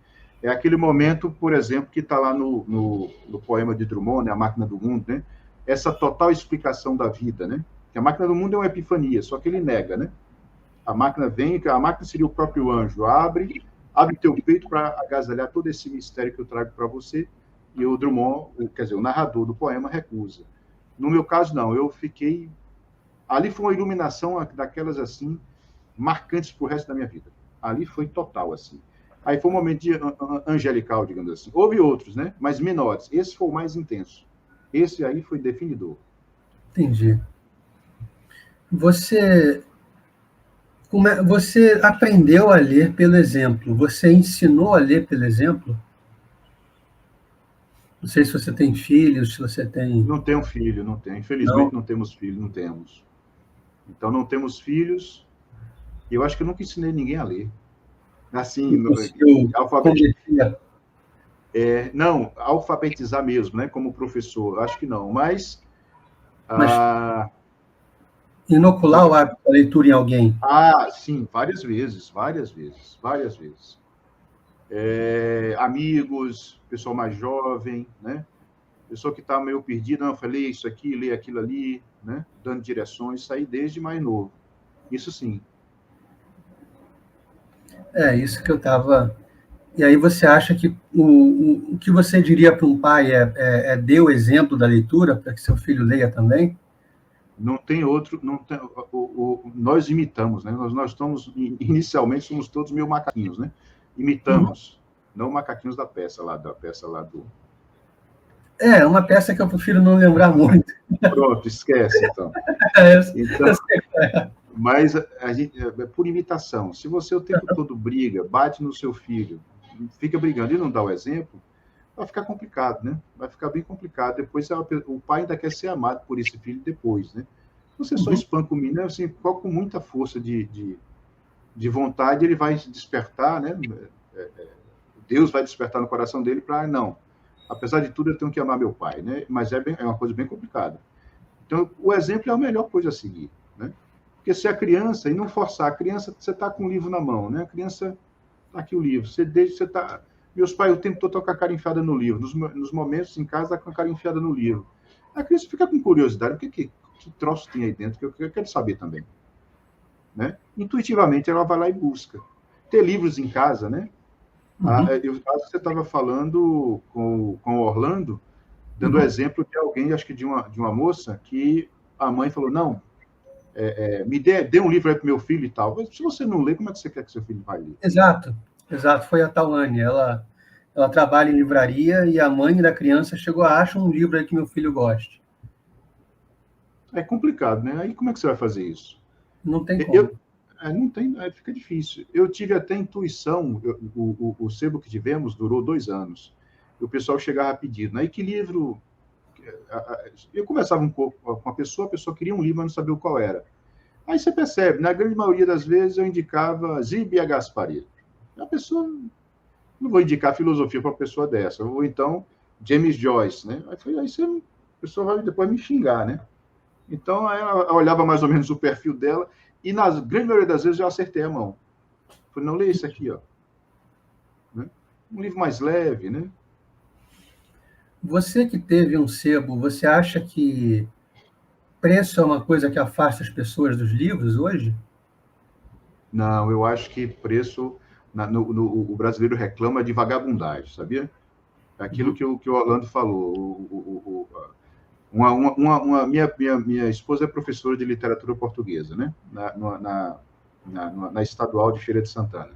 É aquele momento, por exemplo, que está lá no poema de Drummond, né, A Máquina do Mundo, né, essa total explicação da vida, né, que a máquina do mundo é uma epifania, só que ele nega, né, a máquina vem, a máquina seria o próprio anjo, abre teu peito para agasalhar todo esse mistério que eu trago para você, e o Drummond, quer dizer, o narrador do poema recusa. No meu caso, não, eu fiquei, ali foi uma iluminação daquelas assim, marcantes para o resto da minha vida. Ali foi total, assim. Aí foi um momento de angelical, digamos assim. Houve outros, né? Mas menores. Esse foi o mais intenso. Esse aí foi definidor. Entendi. Você, você aprendeu a ler pelo exemplo? Você ensinou a ler pelo exemplo? Não sei se você tem filhos, se você tem. Não tenho filho, não tenho. Não. Infelizmente não temos filho, não temos. Então não temos filhos. E eu acho que eu nunca ensinei ninguém a ler. Assim, Não conseguiu converter. não, alfabetizar mesmo, né? Como professor, acho que não. Mas Mas ah, inocular o hábito da leitura em alguém. sim, várias vezes, várias vezes, várias vezes. Amigos, pessoal mais jovem, né? Pessoa que está meio perdida, não, eu falei isso aqui, lê aquilo ali, né? Dando direções, isso aí desde mais novo. Isso sim. É isso que eu estava. E aí você acha que o que você diria para um pai é dê o exemplo da leitura para que seu filho leia também? Não tem outro, não tem, nós imitamos, né? Nós estamos, inicialmente, somos todos meio macaquinhos, né? Uhum. Imitamos, não macaquinhos da peça lá do. É uma peça que eu prefiro não lembrar muito. Pronto, esquece então. É, Então, mas a gente, é por imitação. Se você o tempo todo briga, bate no seu filho, fica brigando e não dá o exemplo, vai ficar complicado, né? Vai ficar bem complicado. Depois o pai ainda quer ser amado por esse filho depois, né? Você só uhum. espanca o menino, assim, com muita força de vontade, ele vai despertar, né? Deus vai despertar no coração dele para, não, apesar de tudo, eu tenho que amar meu pai, né? Mas é uma coisa bem complicada. Então, o exemplo é a melhor coisa a seguir, né? Porque se a criança, e não forçar, a criança, você está com o livro na mão, né? A criança, está aqui o livro, você está. Meus pais o tempo todo estão com a cara enfiada no livro, nos momentos em casa, com a cara enfiada no livro. A criança fica com curiosidade, o que troço tem aí dentro, que eu quero saber também. Né? Intuitivamente, ela vai lá e busca. Ter livros em casa, né? Uhum. Eu acho que você estava falando com o Orlando, dando o Uhum. exemplo de alguém, acho que de uma moça, que a mãe falou, não, dê um livro aí para meu filho e tal. Mas se você não lê, como é que você quer que seu filho vai ler? Exato, exato. Foi a Tawane. Ela trabalha em livraria e a mãe da criança chegou a achar um livro aí que meu filho goste. É complicado, né? Aí como é que você vai fazer isso? Não tem como. Eu, não tem, fica difícil. Eu tive até intuição, o sebo que tivemos durou 2 anos. E o pessoal chegava pedindo, aí que livro. Eu conversava um pouco com a pessoa queria um livro, mas não sabia qual era. Aí você percebe, na grande maioria das vezes eu indicava Zíbia Gaspari. A pessoa, não vou indicar filosofia para uma pessoa dessa, ou então James Joyce, né? Aí a pessoa vai depois me xingar, né? Então, ela olhava mais ou menos o perfil dela, e na grande maioria das vezes eu acertei a mão. Falei, não, lê isso aqui, ó. Né? Um livro mais leve, né? Você que teve um sebo, você acha que preço é uma coisa que afasta as pessoas dos livros hoje? Não, eu acho que preço... o brasileiro reclama de vagabundagem, sabia? Aquilo que o Orlando falou. Minha esposa é professora de literatura portuguesa, né? Na Estadual de Feira de Santana,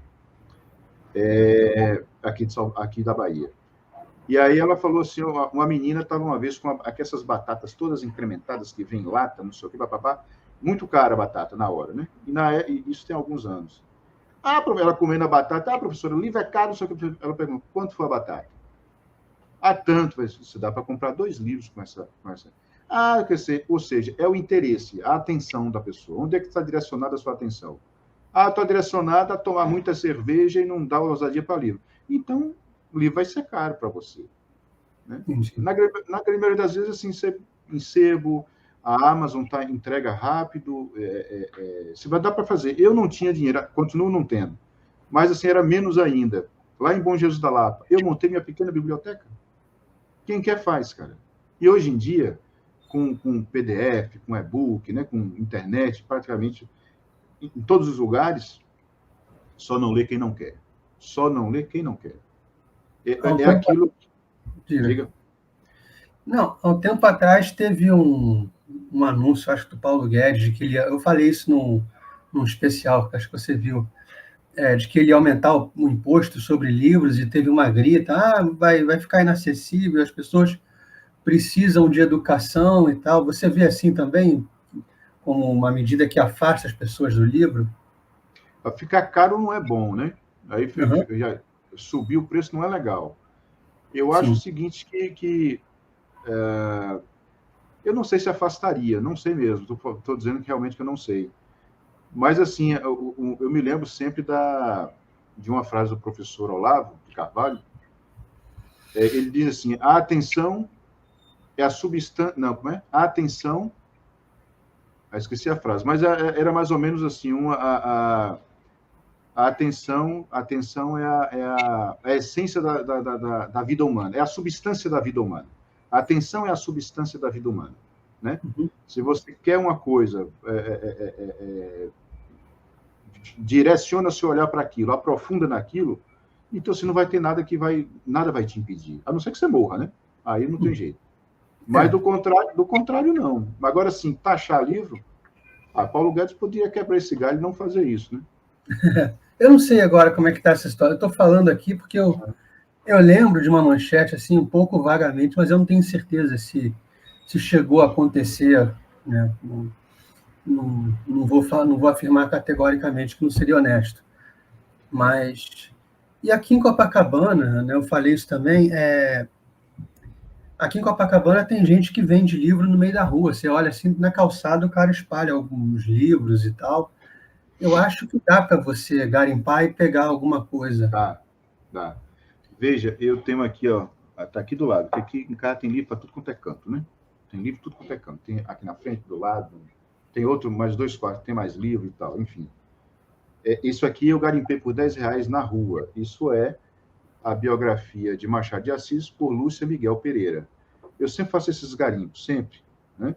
aqui da Bahia. E aí ela falou assim, uma menina estava uma vez com essas batatas todas incrementadas que vem em lata, não sei o que, papapá, muito cara a batata na hora, né? E isso tem alguns anos. Ela comendo a batata, professora, o livro é caro, não sei o que. Ela perguntou, quanto foi a batata? Tanto, você dá para comprar 2 livros com essa. Quer dizer, ou seja, é o interesse, a atenção da pessoa. Onde é que está direcionada a sua atenção? Estou direcionada a tomar muita cerveja e não dar ousadia para livro. Então, o livro vai ser caro para você. Né? Na grande maioria das vezes, assim, você em sebo, a Amazon entrega rápido, se vai dar para fazer. Eu não tinha dinheiro, continuo não tendo, mas assim, era menos ainda. Lá em Bom Jesus da Lapa, eu montei minha pequena biblioteca. Quem quer faz, cara. E hoje em dia, com PDF, com e-book, né, com internet, praticamente em todos os lugares, só não lê quem não quer. Só não lê quem não quer. É aquilo... Diga. Não, há um tempo atrás teve um anúncio, acho que do Paulo Guedes, de que eu falei isso num especial, que acho que você viu, de que ele ia aumentar o imposto sobre livros, e teve uma grita, vai ficar inacessível, as pessoas precisam de educação e tal. Você vê assim também, como uma medida que afasta as pessoas do livro? Ficar caro não é bom, né? Aí já subir o preço não é legal. Eu acho o seguinte, que eu não sei se afastaria, não sei mesmo, estou dizendo que realmente que eu não sei. Mas, assim, eu me lembro sempre de uma frase do professor Olavo de Carvalho. Ele diz assim, a atenção é a substância... Não, como é? A atenção... esqueci a frase, mas era mais ou menos assim, a atenção é a essência da vida humana, é a substância da vida humana. A atenção é a substância da vida humana. Né? Se você quer uma coisa, direciona seu olhar para aquilo, aprofunda naquilo, então você não vai ter nada nada vai te impedir, a não ser que você morra, né? Aí não tem jeito. Mas do contrário não. Agora sim, taxar livro, Paulo Guedes podia quebrar esse galho e não fazer isso, né? Eu não sei agora como é que está essa história. Eu estou falando aqui porque eu lembro de uma manchete, assim, um pouco vagamente, mas eu não tenho certeza se chegou a acontecer, né? Não vou afirmar categoricamente, que não seria honesto. Mas... E aqui em Copacabana, né, eu falei isso também, aqui em Copacabana tem gente que vende livro no meio da rua. Você olha assim, na calçada o cara espalha alguns livros e tal. Eu acho que dá para você garimpar e pegar alguma coisa. Dá. Veja, eu tenho aqui, ó, tá aqui do lado, aqui em casa tem livro para tudo quanto é canto, né? Tem livro tudo quanto é canto. Tem aqui na frente, do lado, tem outro, mais 2 quartos, tem mais livro e tal, enfim. Isso aqui eu garimpei por R$10 na rua. Isso é a biografia de Machado de Assis por Lúcia Miguel Pereira. Eu sempre faço esses garimpos, sempre, né?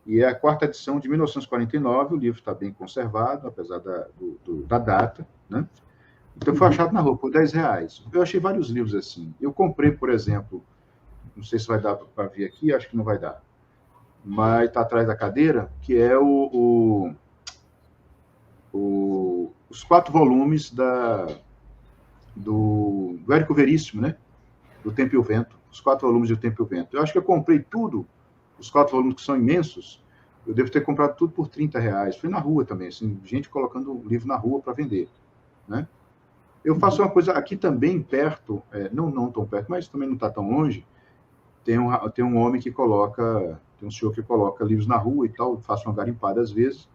E é a 4ª edição de 1949, o livro está bem conservado, apesar da data, né? Então, foi achado na rua por R$10. Eu achei vários livros assim. Eu comprei, por exemplo, não sei se vai dar para ver aqui, acho que não vai dar, mas está atrás da cadeira, que é os 4 volumes do Érico Veríssimo, né? Do Tempo e o Vento, os 4 volumes do Tempo e o Vento. Eu acho que eu comprei tudo, os 4 volumes que são imensos, eu devo ter comprado tudo por R$30. Foi na rua também, assim, gente colocando livro na rua para vender, né? Eu faço uma coisa aqui também perto, não tão perto, mas também não está tão longe, tem um homem que coloca, tem um senhor que coloca livros na rua e tal, faço uma garimpada às vezes,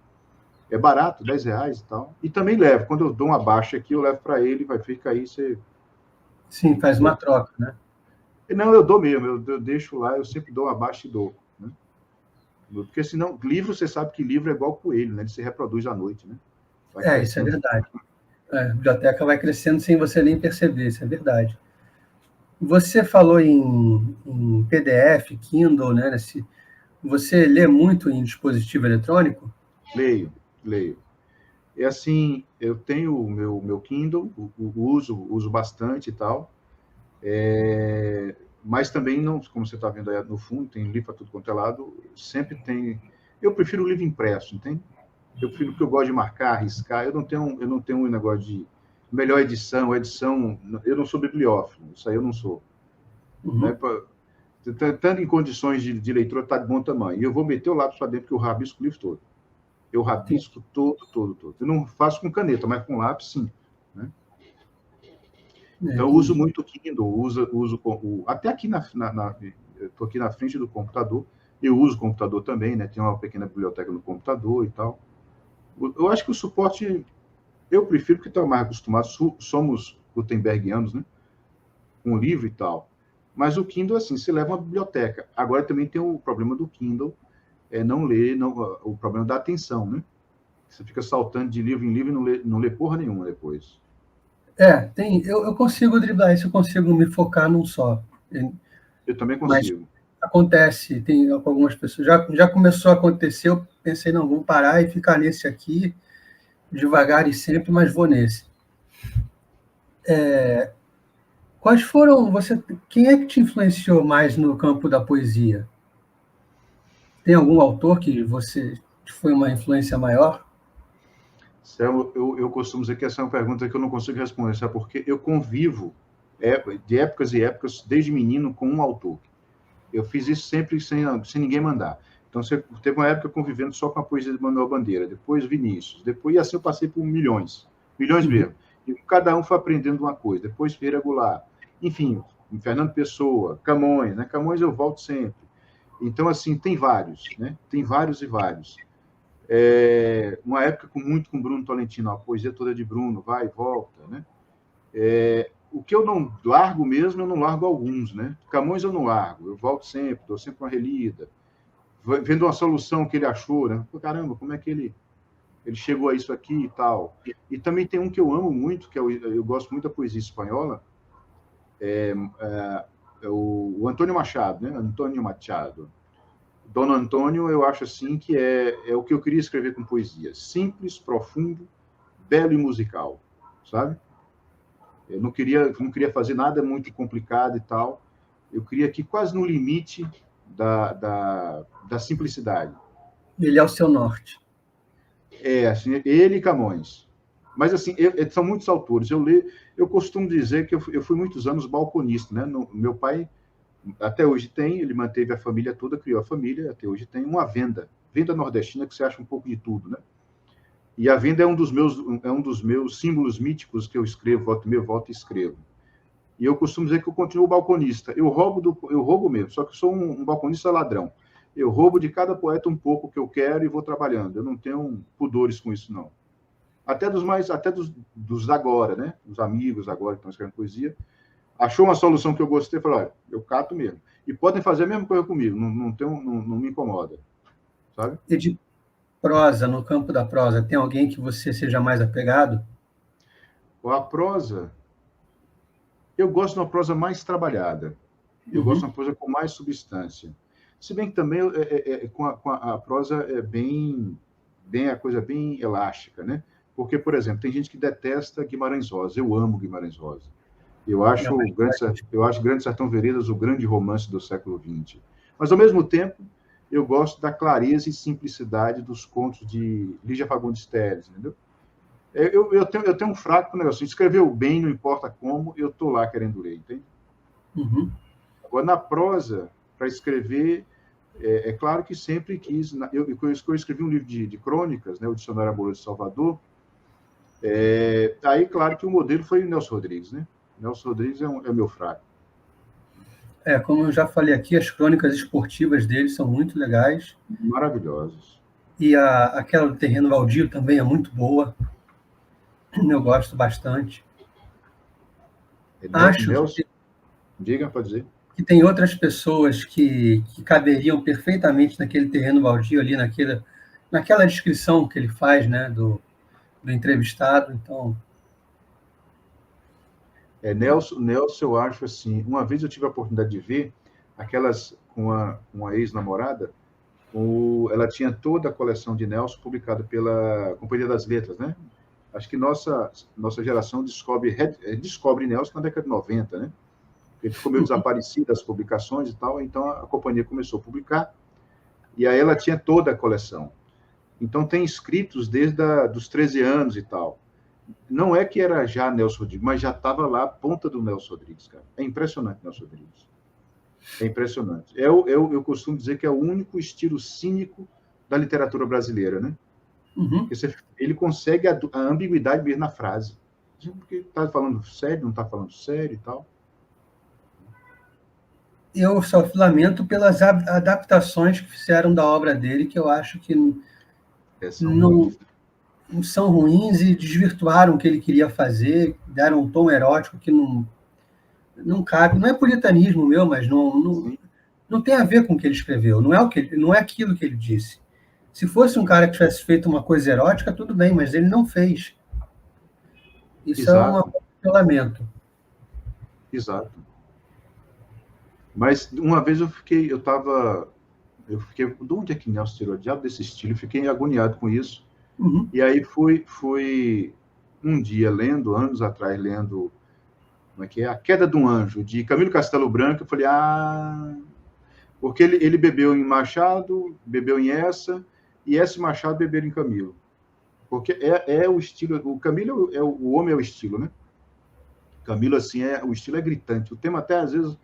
é barato, R$10 e tal, e também levo, quando eu dou uma baixa aqui, eu levo para ele, vai ficar aí, você... Sim, faz uma troca, né? Não, eu dou mesmo, eu deixo lá, eu sempre dou uma baixa e dou, né? Porque senão, livro, você sabe que livro é igual coelho, né? Ele se reproduz à noite, né? Isso é verdade. A biblioteca vai crescendo sem você nem perceber, isso é verdade. Você falou em PDF, Kindle, né? Você lê muito em dispositivo eletrônico? Leio. É assim, eu tenho o meu Kindle, uso bastante e tal, mas também, não, como você está vendo aí no fundo, tem livro para tudo quanto é lado, sempre tem... Eu prefiro o livro impresso, entende? Eu prefiro, porque eu gosto de marcar, arriscar, eu não tenho um negócio de melhor edição, eu não sou bibliófilo, isso aí eu não sou. Né? Uhum. Tanto em condições de leitura, está de bom tamanho. E eu vou meter o lápis para dentro, porque eu rabisco o livro todo. Eu rabisco todo. Eu não faço com caneta, mas com lápis, sim. Né? Então, eu uso muito o Kindle, até aqui estou aqui na frente do computador, eu uso o computador também, né? Tem uma pequena biblioteca no computador e tal. Eu acho que o suporte, eu prefiro, porque estamos mais acostumados, somos gutenbergianos, né? Com livro e tal. Mas o Kindle, assim, você leva uma biblioteca. Agora também tem o problema do Kindle, não ler, o problema da atenção, né? Você fica saltando de livro em livro e não lê porra nenhuma depois. Eu consigo driblar isso, eu consigo me focar num só. Eu também Mas consigo. acontece, tem algumas pessoas, já começou a acontecer, eu pensei, não, vou parar e ficar nesse aqui, devagar e sempre, mas vou nesse. Quais foram, quem é que te influenciou mais no campo da poesia? Tem algum autor que foi uma influência maior? Eu costumo dizer que essa é uma pergunta que eu não consigo responder, sabe? Porque eu convivo de épocas e épocas, desde menino, com um autor. Eu fiz isso sempre sem ninguém mandar. Então, teve uma época convivendo só com a poesia de Manuel Bandeira, depois Vinícius, depois, e assim eu passei por milhões mesmo. E cada um foi aprendendo uma coisa. Depois Ferreira Goulart, enfim, Fernando Pessoa, Camões, né? Camões eu volto sempre. Então, assim, tem vários, né? Tem vários e vários. Uma época muito com Bruno Tolentino, a poesia toda de Bruno, vai e volta, né? O que eu não largo mesmo, eu não largo alguns, né? Camões eu não largo, eu volto sempre, dou sempre uma relida, vendo uma solução que ele achou, né? Caramba, como é que ele chegou a isso aqui e tal. E também tem um que eu amo muito, que eu gosto muito da poesia espanhola, o Antônio Machado, né? Antônio Machado. Dono Antônio, eu acho assim que é o que eu queria escrever com poesia. Simples, profundo, belo e musical, sabe? Eu não queria fazer nada muito complicado e tal. Eu queria aqui quase no limite da simplicidade. Ele é o seu norte. Assim, ele e Camões. Mas, assim, são muitos autores. Eu costumo dizer que eu fui muitos anos balconista, né? Meu pai, até hoje ele manteve a família toda, criou a família, até hoje tem uma venda nordestina que você acha um pouco de tudo, né? E a venda é um dos meus símbolos míticos que eu escrevo, volto e escrevo. E eu costumo dizer que eu continuo balconista. Eu roubo mesmo, só que eu sou um balconista ladrão. Eu roubo de cada poeta um pouco que eu quero e vou trabalhando. Eu não tenho pudores com isso, não. Até dos agora, né? Os amigos agora que estão escrevendo poesia. Achou uma solução que eu gostei, falou, olha, eu cato mesmo. E podem fazer a mesma coisa comigo, não me incomoda, sabe? E de prosa, no campo da prosa, tem alguém que você seja mais apegado? A prosa, eu gosto de uma prosa mais trabalhada. Eu gosto de uma prosa com mais substância. Se bem que também com a prosa é a coisa bem elástica, né? Porque, por exemplo, tem gente que detesta Guimarães Rosa. Eu amo Guimarães Rosa. Eu acho Grande Sertão Veredas o grande romance do século XX. Mas, ao mesmo tempo, eu gosto da clareza e simplicidade dos contos de Lígia Fagundes Telles, entendeu? Eu tenho um fraco negócio. Escreveu bem, não importa como, eu estou lá querendo ler, entende? Agora, na prosa, para escrever, claro que sempre quis... Eu escrevi um livro de crônicas, né, o Dicionário Amoroso de Salvador. Aí, claro que o modelo foi o Nelson Rodrigues, né? Nelson Rodrigues é o meu fraco. Como eu já falei aqui, as crônicas esportivas dele são muito legais. Maravilhosos. E aquela do Terreno Baldio também é muito boa. Eu gosto bastante. Acho Nelson, diga, pode dizer. Que tem outras pessoas que caberiam perfeitamente naquele terreno baldio ali, naquela descrição que ele faz, né, do entrevistado. Então, Nelson, eu acho assim. Uma vez eu tive a oportunidade de ver aquelas com uma ex-namorada Ela tinha toda a coleção de Nelson publicada pela Companhia das Letras, né? Acho que nossa geração descobre Nelson na década de 90, né? Ele ficou meio desaparecido das publicações e tal, então a companhia começou a publicar, e aí ela tinha toda a coleção. Então tem escritos desde dos 13 anos e tal. Não é que era já Nelson Rodrigues, mas já estava lá a ponta do Nelson Rodrigues, cara. É impressionante, Nelson Rodrigues. É impressionante. Eu costumo dizer que é o único estilo cínico da literatura brasileira, né? Uhum. Ele consegue a ambiguidade mesmo na frase. Porque está falando sério, não está falando sério e tal. Eu só lamento pelas adaptações que fizeram da obra dele, que eu acho que não são ruins e desvirtuaram o que ele queria fazer, deram um tom erótico que não cabe. Não é puritanismo meu, mas não tem a ver com o que ele escreveu. Não é aquilo que ele disse. Se fosse um cara que tivesse feito uma coisa erótica, tudo bem, mas ele não fez. Isso é uma coisa que eu lamento. Exato. Mas uma vez de onde é que Nelson tirou o diabo desse estilo? Eu fiquei agoniado com isso. Uhum. E aí fui um dia anos atrás, lendo como é que é? A Queda de um Anjo, de Camilo Castelo Branco. Eu falei, porque ele bebeu em Machado, bebeu em Essa, e Essa e Machado beberam em Camilo. Porque é o estilo, o Camilo, o homem é o estilo, né? Camilo, assim, o estilo é gritante. O tema até, às vezes,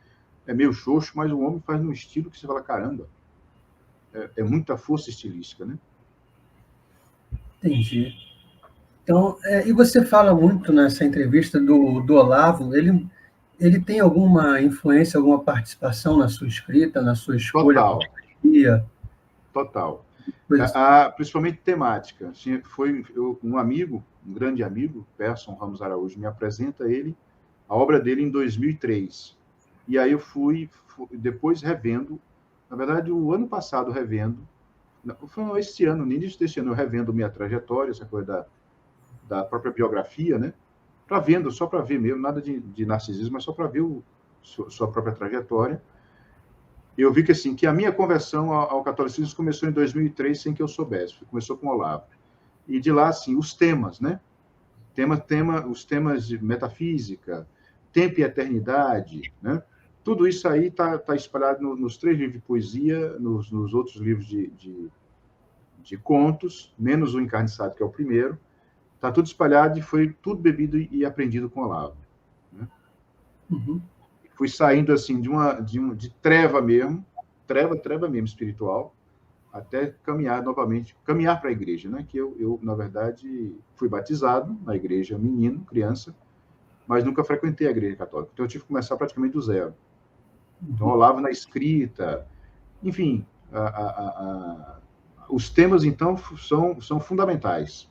é meio xoxo, mas o homem faz num estilo que você fala, caramba, é muita força estilística, né? Entendi. Então, e você fala muito nessa entrevista do Olavo, ele tem alguma influência, alguma participação na sua escrita, na sua escolha? Total. Principalmente temática. Foi um grande amigo, Persson Ramos Araújo, me apresenta a obra dele em 2003. E aí eu fui depois revendo, na verdade, o ano passado revendo, foi este ano, no início deste ano, eu revendo minha trajetória, essa coisa da própria biografia, né? Só para ver mesmo, nada de narcisismo, mas só para ver sua própria trajetória. Eu vi que a minha conversão ao catolicismo começou em 2003 sem que eu soubesse. Começou com o Olavo. E de lá, assim, os temas, né? Os temas de metafísica, tempo e eternidade, né? Tudo isso aí está espalhado nos 3 livros de poesia, nos outros livros de contos, menos o Encarniçado, que é o primeiro. Está tudo espalhado e foi tudo bebido e aprendido com o Olavo. Né? Uhum. Fui saindo assim de treva mesmo espiritual, até caminhar para a igreja, né? Que eu na verdade fui batizado na igreja menino, criança, mas nunca frequentei a igreja católica. Então eu tive que começar praticamente do zero. Então Olavo na escrita, enfim, os temas então são fundamentais.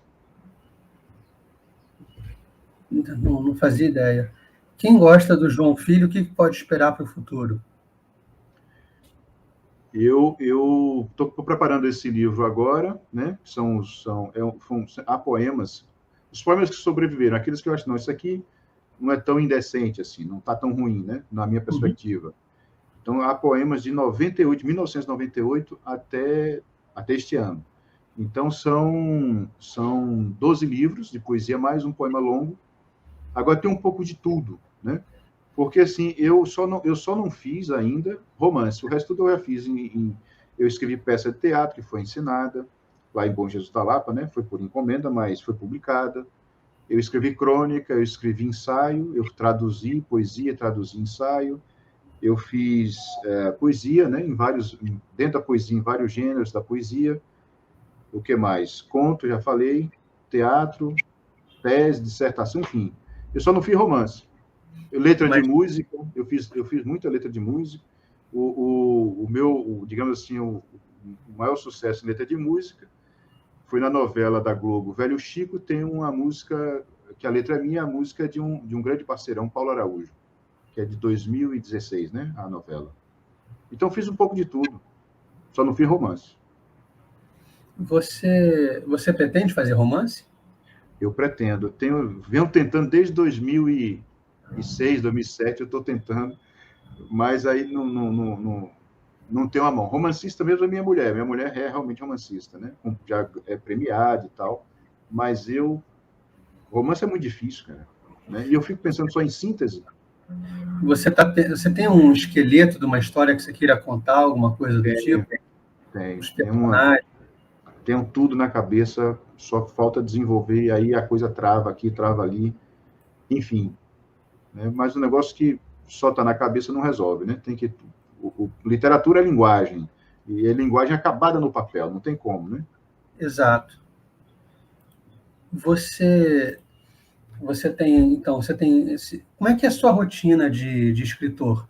Não fazia ideia. Quem gosta do João Filho, o que pode esperar para o futuro? Eu estou preparando esse livro agora, né? Há poemas, os poemas que sobreviveram, aqueles que eu acho, não, isso aqui não é tão indecente assim, não está tão ruim, né? Na minha perspectiva. Então, há poemas de 1998 até este ano. Então, são 12 livros de poesia, mais um poema longo. Agora, tem um pouco de tudo, né? Porque, assim, eu só não fiz ainda romance. O resto tudo eu já fiz. Eu escrevi peça de teatro, que foi encenada, lá em Bom Jesus da Lapa, né? Foi por encomenda, mas foi publicada. Eu escrevi crônica, eu escrevi ensaio, eu traduzi poesia, traduzi ensaio. Eu fiz poesia, né? Dentro da poesia, em vários gêneros da poesia. O que mais? Conto, já falei. Teatro, tese, dissertação, enfim. Eu só não fiz romance. Letra de música, eu fiz muita letra de música. O meu, digamos assim, o maior sucesso em letra de música foi na novela da Globo Velho Chico. Tem uma música, que a letra é minha, a música é de um grande parceirão, Paulo Araújo, que é de 2016, né, a novela. Então, fiz um pouco de tudo, só não fiz romance. Você pretende fazer romance? Eu pretendo. Venho tentando desde 2006, 2007, eu estou tentando, mas aí não tenho a mão. Romancista mesmo é minha mulher. Minha mulher é realmente romancista, né? Já é premiada e tal. Mas romance é muito difícil, cara. Né? E eu fico pensando só em síntese. Você tem um esqueleto de uma história que você queira contar, alguma coisa do tipo? Os personagens? Tenho tudo na cabeça, só falta desenvolver, e aí a coisa trava aqui, trava ali, enfim. Né? Mas o negócio que só está na cabeça não resolve, né? Tem que literatura é linguagem, e é linguagem acabada no papel, não tem como, né? Exato. Você tem, então, como é que é a sua rotina de escritor?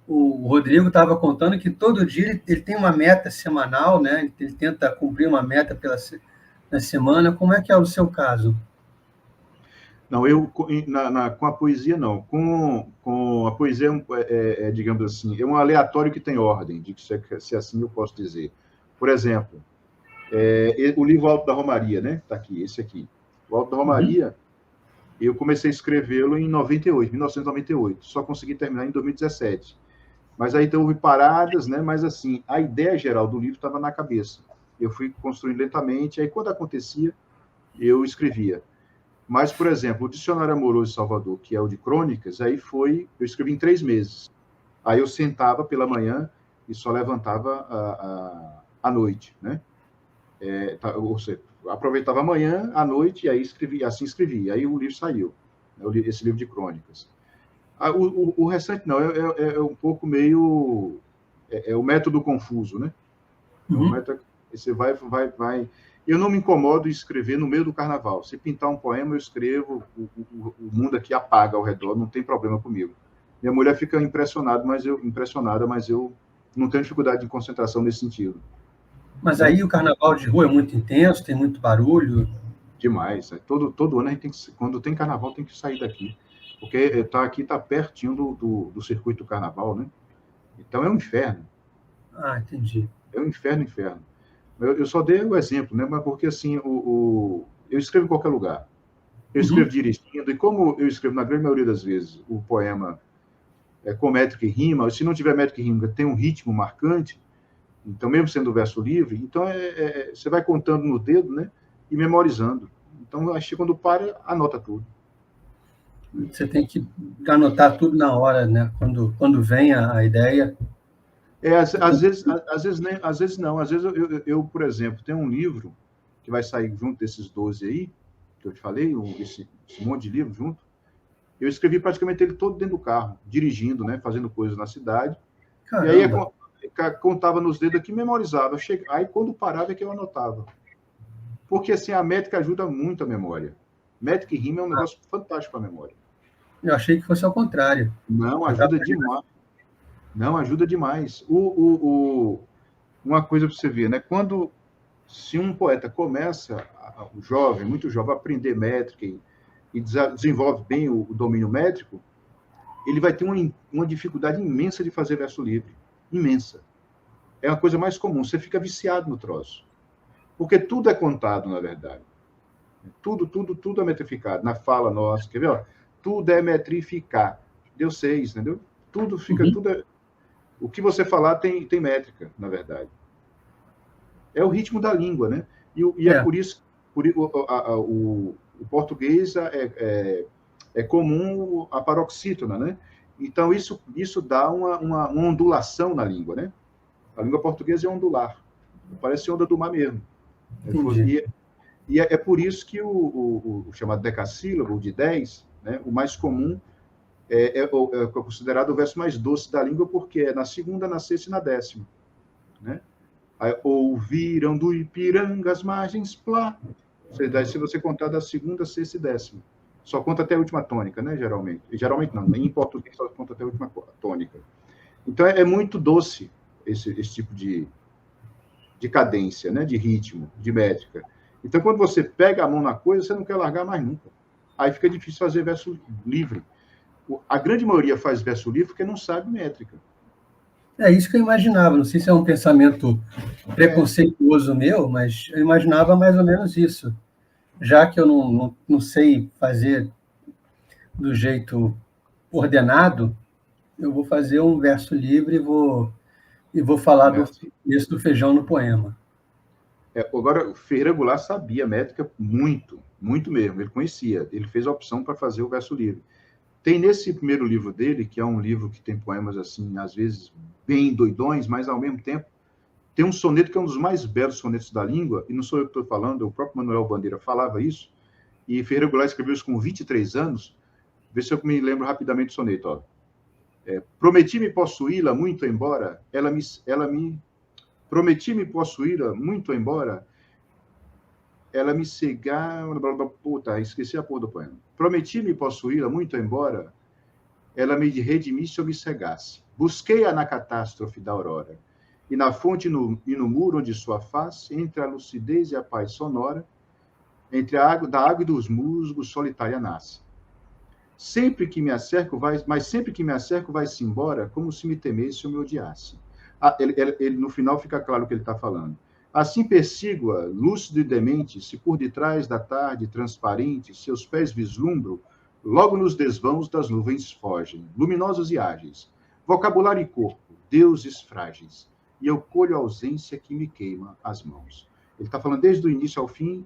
O Rodrigo estava contando que todo dia ele tem uma meta semanal, né? Ele tenta cumprir uma meta na semana. Como é que é o seu caso? Não, com a poesia, não. Com a poesia, digamos assim, é um aleatório que tem ordem, se assim eu posso dizer. Por exemplo, o livro Alto da Romaria, né? Está aqui, esse aqui. O Alto da Romaria, eu comecei a escrevê-lo em 1998. Só consegui terminar em 2017. Mas aí houve paradas, né? Mas assim, a ideia geral do livro estava na cabeça. Eu fui construindo lentamente, aí quando acontecia, eu escrevia. Mas, por exemplo, o Dicionário Amoroso de Salvador, que é o de crônicas, eu escrevi em 3 meses. Aí eu sentava pela manhã e só levantava à noite, né? Ou seja, aproveitava a manhã, à noite, e aí assim escrevi. Aí o livro saiu, né? Esse livro de crônicas. O restante não, é um pouco meio... É o método confuso, né? É um método, você vai... Eu não me incomodo em escrever no meio do carnaval. Se pintar um poema, eu escrevo, o mundo aqui apaga ao redor, não tem problema comigo. Minha mulher fica impressionada, mas eu não tenho dificuldade de concentração nesse sentido. Mas aí o carnaval de rua é muito intenso, tem muito barulho. Demais. Todo ano a gente tem que, quando tem carnaval, tem que sair daqui. Porque aqui está pertinho do circuito do carnaval, né? Então é um inferno. Ah, entendi. É um inferno, inferno. Eu só dei o exemplo, né? Mas porque assim, eu escrevo em qualquer lugar. Eu escrevo dirigindo, e como eu escrevo na grande maioria das vezes o poema com métrica e rima, se não tiver métrica e rima, tem um ritmo marcante, então mesmo sendo verso livre, então você vai contando no dedo, né? E memorizando. Então, acho que quando para, anota tudo. Você tem que anotar tudo na hora, né? Quando vem a ideia. Às vezes não. Às vezes eu, por exemplo, tenho um livro que vai sair junto desses 12 aí, que eu te falei, esse monte de livro junto. Eu escrevi praticamente ele todo dentro do carro, dirigindo, né, fazendo coisas na cidade. Caramba. E aí contava nos dedos aqui, memorizava. Aí quando parava é que eu anotava. Porque assim, a métrica ajuda muito a memória. Métrica e rima é um negócio fantástico para a memória. Eu achei que fosse ao contrário. Não, ajuda demais. Não, ajuda demais. Uma coisa para você ver, né? Se um poeta começa, jovem, muito jovem, a aprender métrica e desenvolve bem o domínio métrico, ele vai ter uma dificuldade imensa de fazer verso livre. Imensa. É uma coisa mais comum. Você fica viciado no troço. Porque tudo é contado, na verdade. Tudo é metrificado. Na fala nossa, quer ver? Ó? Tudo é metrificar. Deu 6, entendeu? Tudo fica... O que você falar tem métrica, na verdade. É o ritmo da língua, né? É por isso o português é comum a paroxítona, né? Então, isso dá uma ondulação na língua, né? A língua portuguesa é ondular. Parece onda do mar mesmo. E é por isso que o chamado decassílabo, o de 10, né? O mais comum é considerado o verso mais doce da língua, porque é na segunda, na sexta e na 10ª. Né? Aí, ouviram do Ipiranga as margens plá. Se você contar da segunda, sexta e 10ª. Só conta até a última tônica, né? Geralmente. Geralmente não, em português só conta até a última tônica. Então é muito doce esse tipo de cadência, né? De ritmo, de métrica. Então, quando você pega a mão na coisa, você não quer largar mais nunca. Aí fica difícil fazer verso livre. A grande maioria faz verso livre porque não sabe métrica. É isso que eu imaginava. Não sei se é um pensamento preconceituoso meu, mas eu imaginava mais ou menos isso. Já que eu não sei fazer do jeito ordenado, eu vou fazer um verso livre e vou E vou falar Né? isso do feijão no poema. Agora, o Ferreira Goulart sabia métrica muito, muito mesmo. Ele conhecia. Ele fez a opção para fazer o verso livre. Tem nesse primeiro livro dele, que é um livro que tem poemas, assim, às vezes bem doidões, mas ao mesmo tempo tem um soneto que é um dos mais belos sonetos da língua, e não sou eu que estou falando, o próprio Manuel Bandeira falava isso, e Ferreira Goulart escreveu isso com 23 anos. Vê se eu me lembro rapidamente do soneto. Ó. Prometi-me possuí-la muito embora, prometi-me possuí-la muito embora, ela me cegar, puta, esqueci a porra do poema. Prometi-me possuí-la muito embora, ela me redimisse ou me cegasse. Busquei-a na catástrofe da aurora, e na fonte e no muro onde sua face, entre a lucidez e a paz sonora, entre a água, da água e dos musgos, solitária nasce. Sempre que me acerco, mas sempre que me acerco, vai-se embora, como se me temesse ou me odiasse. Ele, no final fica claro o que ele está falando. Assim persigo-a, lúcido e demente, se por detrás da tarde transparente seus pés vislumbro, logo nos desvãos das nuvens fogem, luminosos e ágeis. Vocabulário e corpo, deuses frágeis, e eu colho a ausência que me queima as mãos. Ele está falando desde o início ao fim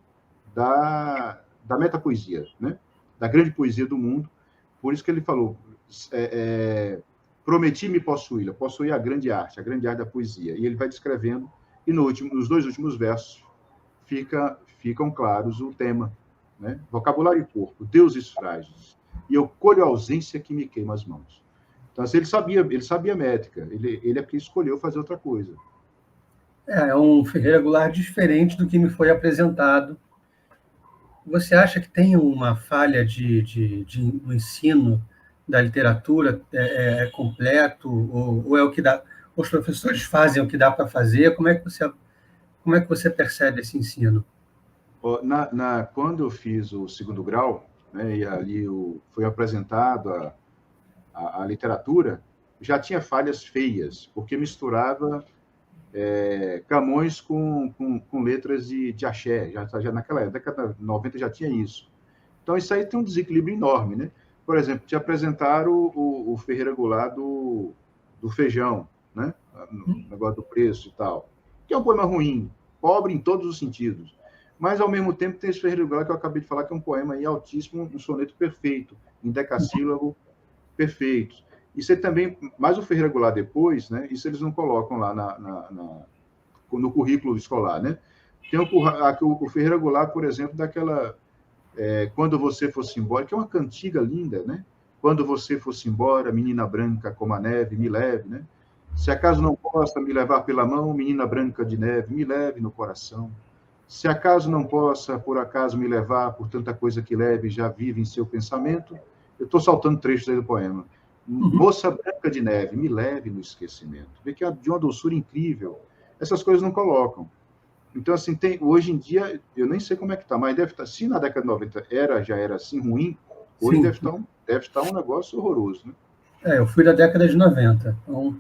da metapoesia, né? Da grande poesia do mundo. Por isso que ele falou, prometi-me possuí-la, possuir a grande arte da poesia. E ele vai descrevendo, e nos dois últimos versos ficam claros o tema. Né? Vocabulário e corpo, deuses frágeis, e eu colho a ausência que me queima as mãos. Então, assim, ele sabia métrica, ele é que escolheu fazer outra coisa. É um Ferreira Goulart diferente do que me foi apresentado. Você acha que tem uma falha no ensino da literatura completo, ou é o que dá, os professores fazem o que dá para fazer? Como é que você percebe esse ensino? Quando eu fiz o segundo grau, né, e ali foi apresentado a literatura, já tinha falhas feias, porque misturava Camões com letras de axé, já naquela época, década de 90 já tinha isso. Então, isso aí tem um desequilíbrio enorme, né? Por exemplo, te apresentaram o Ferreira Goulart do feijão, né? No negócio do preço e tal, que é um poema ruim, pobre em todos os sentidos. Mas, ao mesmo tempo, tem esse Ferreira Goulart que eu acabei de falar, que é um poema aí altíssimo, um soneto perfeito, em decassílabo, perfeitos. Isso é também, mais o Ferreira Goulart depois, né? Isso eles não colocam lá no currículo escolar, né? Tem o Ferreira Goulart, por exemplo, daquela Quando Você Fosse Embora, que é uma cantiga linda, né? Quando você fosse embora, menina branca como a neve, me leve, né? Se acaso não possa me levar pela mão, menina branca de neve, me leve no coração. Se acaso não possa, por acaso, me levar por tanta coisa que leve já vive em seu pensamento, eu estou saltando trechos aí do poema. Moça branca de neve, me leve no esquecimento. Vê que é de uma doçura incrível. Essas coisas não colocam. Então, assim, hoje em dia, eu nem sei como é que está, mas deve estar, se na década de 90 já era assim ruim, hoje Sim. deve estar um negócio horroroso. Né? Eu fui da década de 90, então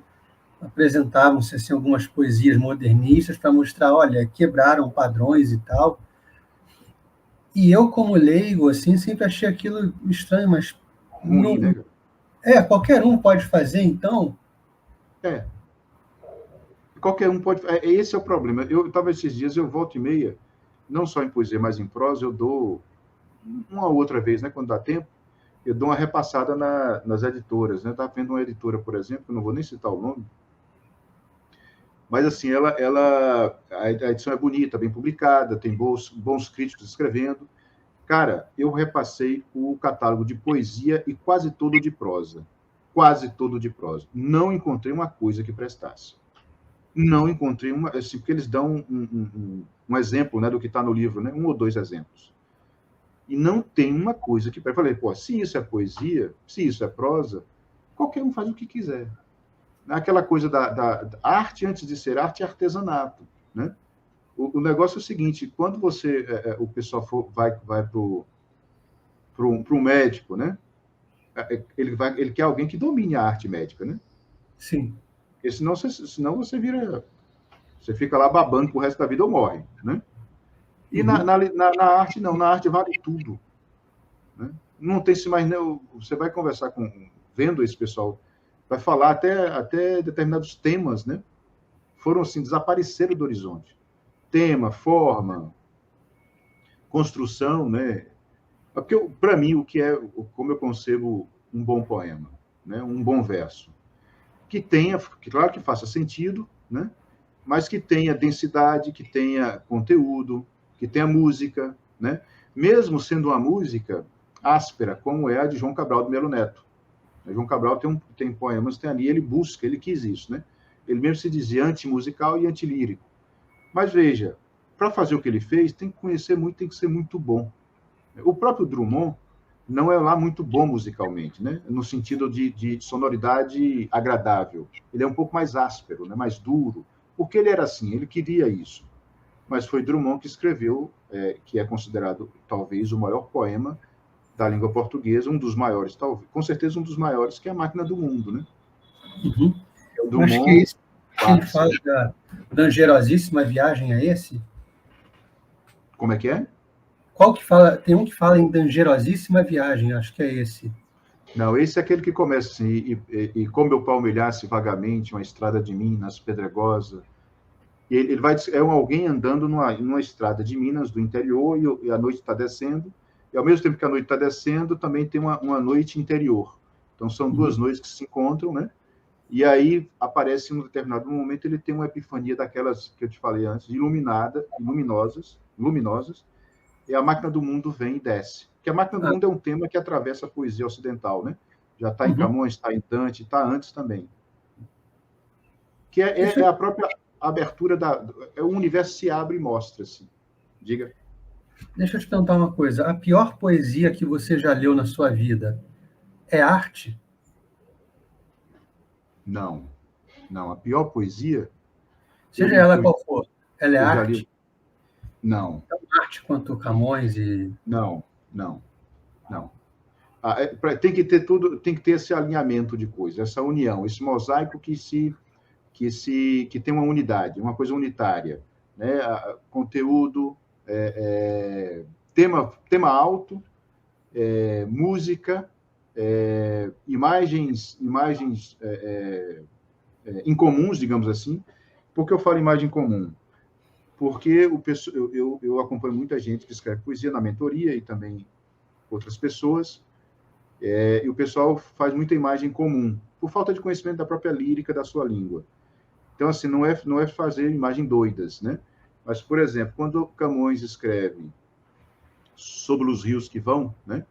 apresentavam-se assim, algumas poesias modernistas para mostrar, olha, quebraram padrões e tal. E eu, como leigo, assim, sempre achei aquilo estranho, mas Ruim, não, né? qualquer um pode fazer, então. É. Qualquer um pode. Esse é o problema. Eu estava esses dias, eu volto e meia, não só em poesia, mas em prosa, eu dou uma outra vez, né, quando dá tempo, eu dou uma repassada nas editoras. Né? Eu estava vendo uma editora, por exemplo, não vou nem citar o nome, mas assim, a edição é bonita, bem publicada, tem bons críticos escrevendo. Cara, eu repassei o catálogo de poesia e quase todo de prosa. Quase todo de prosa. Não encontrei uma coisa que prestasse. Não encontrei uma, assim, porque eles dão um exemplo, né, do que está no livro, né, um ou dois exemplos. E não tem uma coisa que... Eu falei, pô, se isso é poesia, se isso é prosa, qualquer um faz o que quiser. Aquela coisa da arte, antes de ser arte, é artesanato, né? O negócio é o seguinte, quando o pessoal vai para um médico, né? Ele quer alguém que domine a arte médica, né? Sim. Porque senão você vira... Você fica lá babando pro resto da vida ou morre, né? E na arte, não. Na arte vale tudo. Né? Não tem se mais... Você vai conversar vendo esse pessoal, vai falar até determinados temas, né? foram assim, desapareceram do horizonte. Tema, forma, construção, né? Porque, para mim, como eu concebo um bom poema, né? Um bom verso, que claro que faça sentido, né? Mas que tenha densidade, que tenha conteúdo, que tenha música, né? Mesmo sendo uma música áspera, como é a de João Cabral de Melo Neto. João Cabral tem poemas, tem ali, ele quis isso, né? Ele mesmo se dizia antimusical e antilírico. Mas veja, para fazer o que ele fez, tem que conhecer muito, tem que ser muito bom. O próprio Drummond não é lá muito bom musicalmente, né? No sentido de sonoridade agradável. Ele é um pouco mais áspero, né? Mais duro, porque ele era assim, ele queria isso. Mas foi Drummond que escreveu, que é considerado talvez o maior poema da língua portuguesa, um dos maiores, talvez, com certeza um dos maiores, que é A Máquina do Mundo, né? Uhum. O Drummond, acho que é esse que ele fala da angerosíssima viagem, é esse? Como é que é? Qual que fala? Tem um que fala em dangerosíssima viagem, acho que é esse. Não, esse é aquele que começa assim, e como eu palmilhasse vagamente uma estrada de Minas pedregosa. E ele vai, alguém andando numa estrada de Minas, do interior, e a noite está descendo, e ao mesmo tempo que a noite está descendo, também tem uma noite interior. Então, são duas noites que se encontram, né? E aí aparece, em um determinado momento, ele tem uma epifania daquelas que eu te falei antes, luminosas, e a Máquina do Mundo vem e desce. Porque a Máquina do Mundo é um tema que atravessa a poesia ocidental, né? Já está em Camões, está em Dante, está antes também. Que é a própria abertura o universo se abre e mostra-se. Diga. Deixa eu te perguntar uma coisa. A pior poesia que você já leu na sua vida é arte? Não. A pior poesia... Seja ela qual for, ela é arte? Não. Tão arte quanto Camões e... Não. Tem que ter tudo, tem que ter esse alinhamento de coisas, essa união, esse mosaico que tem uma unidade, uma coisa unitária, né? Conteúdo, tema alto, música, imagens incomuns, digamos assim. Por que eu falo imagem comum? Porque eu acompanho muita gente que escreve poesia na mentoria e também outras pessoas, e o pessoal faz muita imagem comum, por falta de conhecimento da própria lírica da sua língua. Então, assim, não é fazer imagem doidas, né? Mas, por exemplo, quando Camões escreve Sobre os Rios que Vão, né?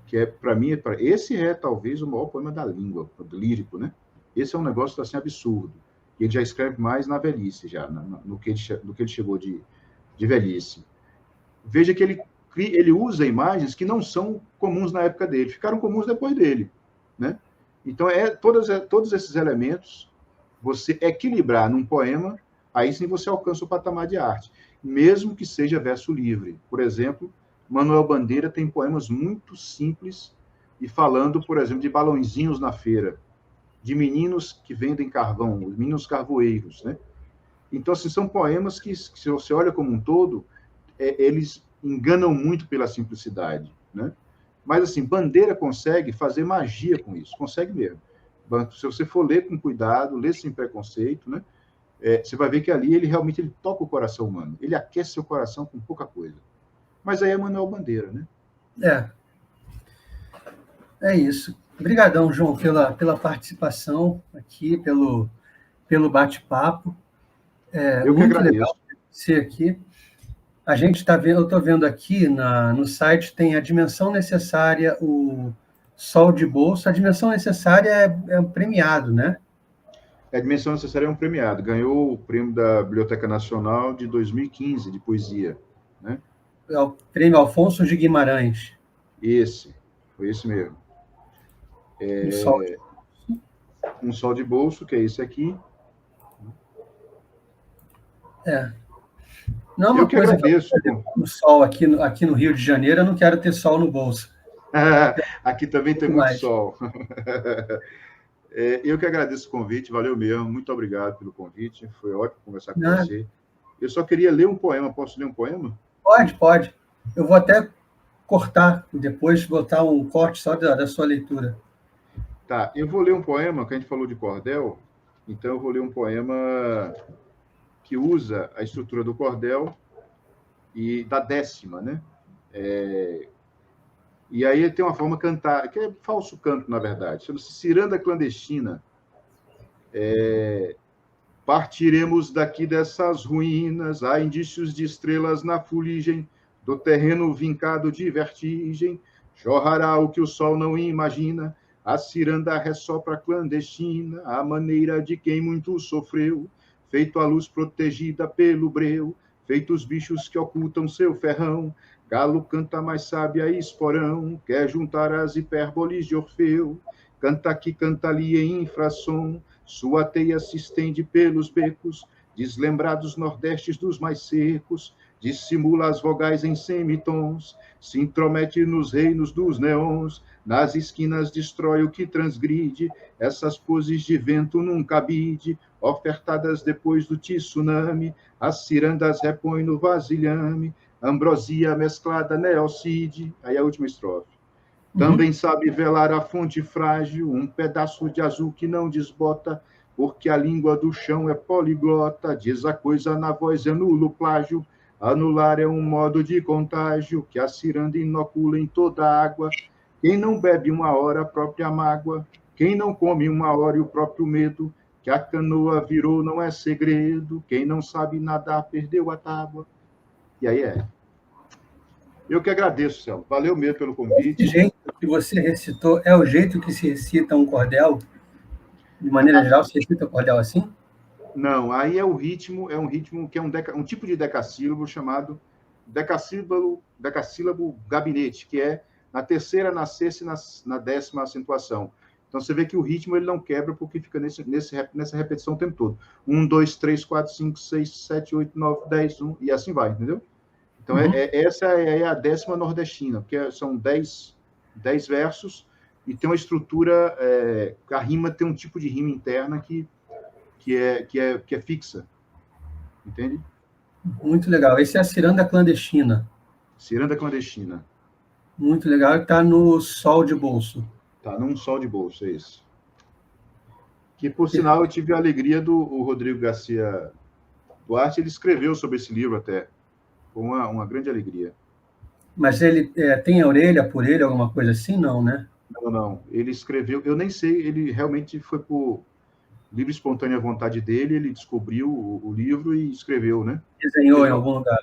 Que para mim, esse é talvez o maior poema da língua, lírico, né? Esse é um negócio assim absurdo. Ele já escreve mais na velhice, já, no que ele chegou de velhice. Veja que ele usa imagens que não são comuns na época dele, ficaram comuns depois dele, né? Então, todos esses elementos, você equilibrar num poema, aí sim você alcança o patamar de arte, mesmo que seja verso livre. Por exemplo, Manuel Bandeira tem poemas muito simples e falando, por exemplo, de balãozinhos na feira, de meninos que vendem carvão, os meninos carvoeiros, né? Então, assim, são poemas que, se você olha como um todo, eles enganam muito pela simplicidade, né? Mas, assim, Bandeira consegue fazer magia com isso, consegue mesmo. Se você for ler com cuidado, ler sem preconceito, né? Você vai ver que ali ele realmente toca o coração humano, ele aquece seu coração com pouca coisa. Mas aí é Manuel Bandeira, né? É isso. Obrigadão, João, pela participação aqui, pelo bate-papo. Eu que agradeço. Legal ser aqui. A gente está vendo, eu estou vendo aqui no site, tem a dimensão necessária, o Sol de Bolsa. A dimensão necessária é um premiado, né? A dimensão necessária é um premiado. Ganhou o prêmio da Biblioteca Nacional de 2015, de poesia, né? É o prêmio Alfonso de Guimarães. Foi esse mesmo. Um Sol de Bolso, que é esse aqui. Não é uma coisa agradeço. O sol aqui no Rio de Janeiro, eu não quero ter sol no bolso. Aqui também tem muito sol. Eu que agradeço o convite, valeu mesmo, muito obrigado pelo convite, foi ótimo conversar com você. Eu só queria ler um poema, posso ler um poema? Pode. Eu vou até cortar, depois botar um corte só da sua leitura. Tá, eu vou ler um poema que a gente falou de cordel, Então, eu vou ler um poema que usa a estrutura do cordel e da décima, né? E aí tem uma forma cantar, que é falso canto, na verdade, chama-se Ciranda Clandestina. Partiremos daqui dessas ruínas, há indícios de estrelas na fuligem do terreno vincado de vertigem, jorrará o que o sol não imagina, a ciranda ressopra clandestina, a maneira de quem muito sofreu, feito a luz protegida pelo breu, feito os bichos que ocultam seu ferrão, galo canta mais sábia e esporão, quer juntar as hipérboles de Orfeu, canta aqui, canta ali em infrassom, sua teia se estende pelos becos, deslembrados nordestes dos mais secos, dissimula as vogais em semitons, se intromete nos reinos dos neons, nas esquinas destrói o que transgride, essas poses de vento num cabide, ofertadas depois do tsunami, as cirandas repõe no vasilhame, ambrosia mesclada neocide, aí a última estrofe. Também sabe velar a fonte frágil, um pedaço de azul que não desbota, porque a língua do chão é poliglota, diz a coisa na voz, é nulo plágio, anular é um modo de contágio, que a ciranda inocula em toda a água, quem não bebe uma hora a própria mágoa, quem não come uma hora e o próprio medo, que a canoa virou não é segredo, quem não sabe nadar perdeu a tábua. E aí é. Eu que agradeço, Céu. Valeu mesmo pelo convite. Esse jeito que você recitou é o jeito que se recita um cordel? De maneira geral, se recita cordel assim? Não, aí é um ritmo que é um tipo de decassílabo chamado decassílabo gabinete, que é na terceira, na sexta e na décima acentuação. Então, você vê que o ritmo ele não quebra porque fica nessa repetição o tempo todo. 1, 2, 3, 4, 5, 6, 7, 8, 9, 10, 1, e assim vai, entendeu? Então, essa é a décima nordestina, porque são 10 versos e tem uma estrutura, a rima tem um tipo de rima interna que é fixa, entende? Muito legal. Esse é a ciranda clandestina. Ciranda clandestina. Muito legal. Está no Sol de Bolso. Tá num sol de bolso, é isso. Que, por sinal, eu tive a alegria do Rodrigo Garcia Duarte, ele escreveu sobre esse livro até. Foi uma grande alegria. Mas ele tem a orelha por ele, alguma coisa assim? Não, né? Não. Ele escreveu, eu nem sei, ele realmente foi por livre e espontânea vontade dele, ele descobriu o livro e escreveu, né? Desenhou em algum lugar.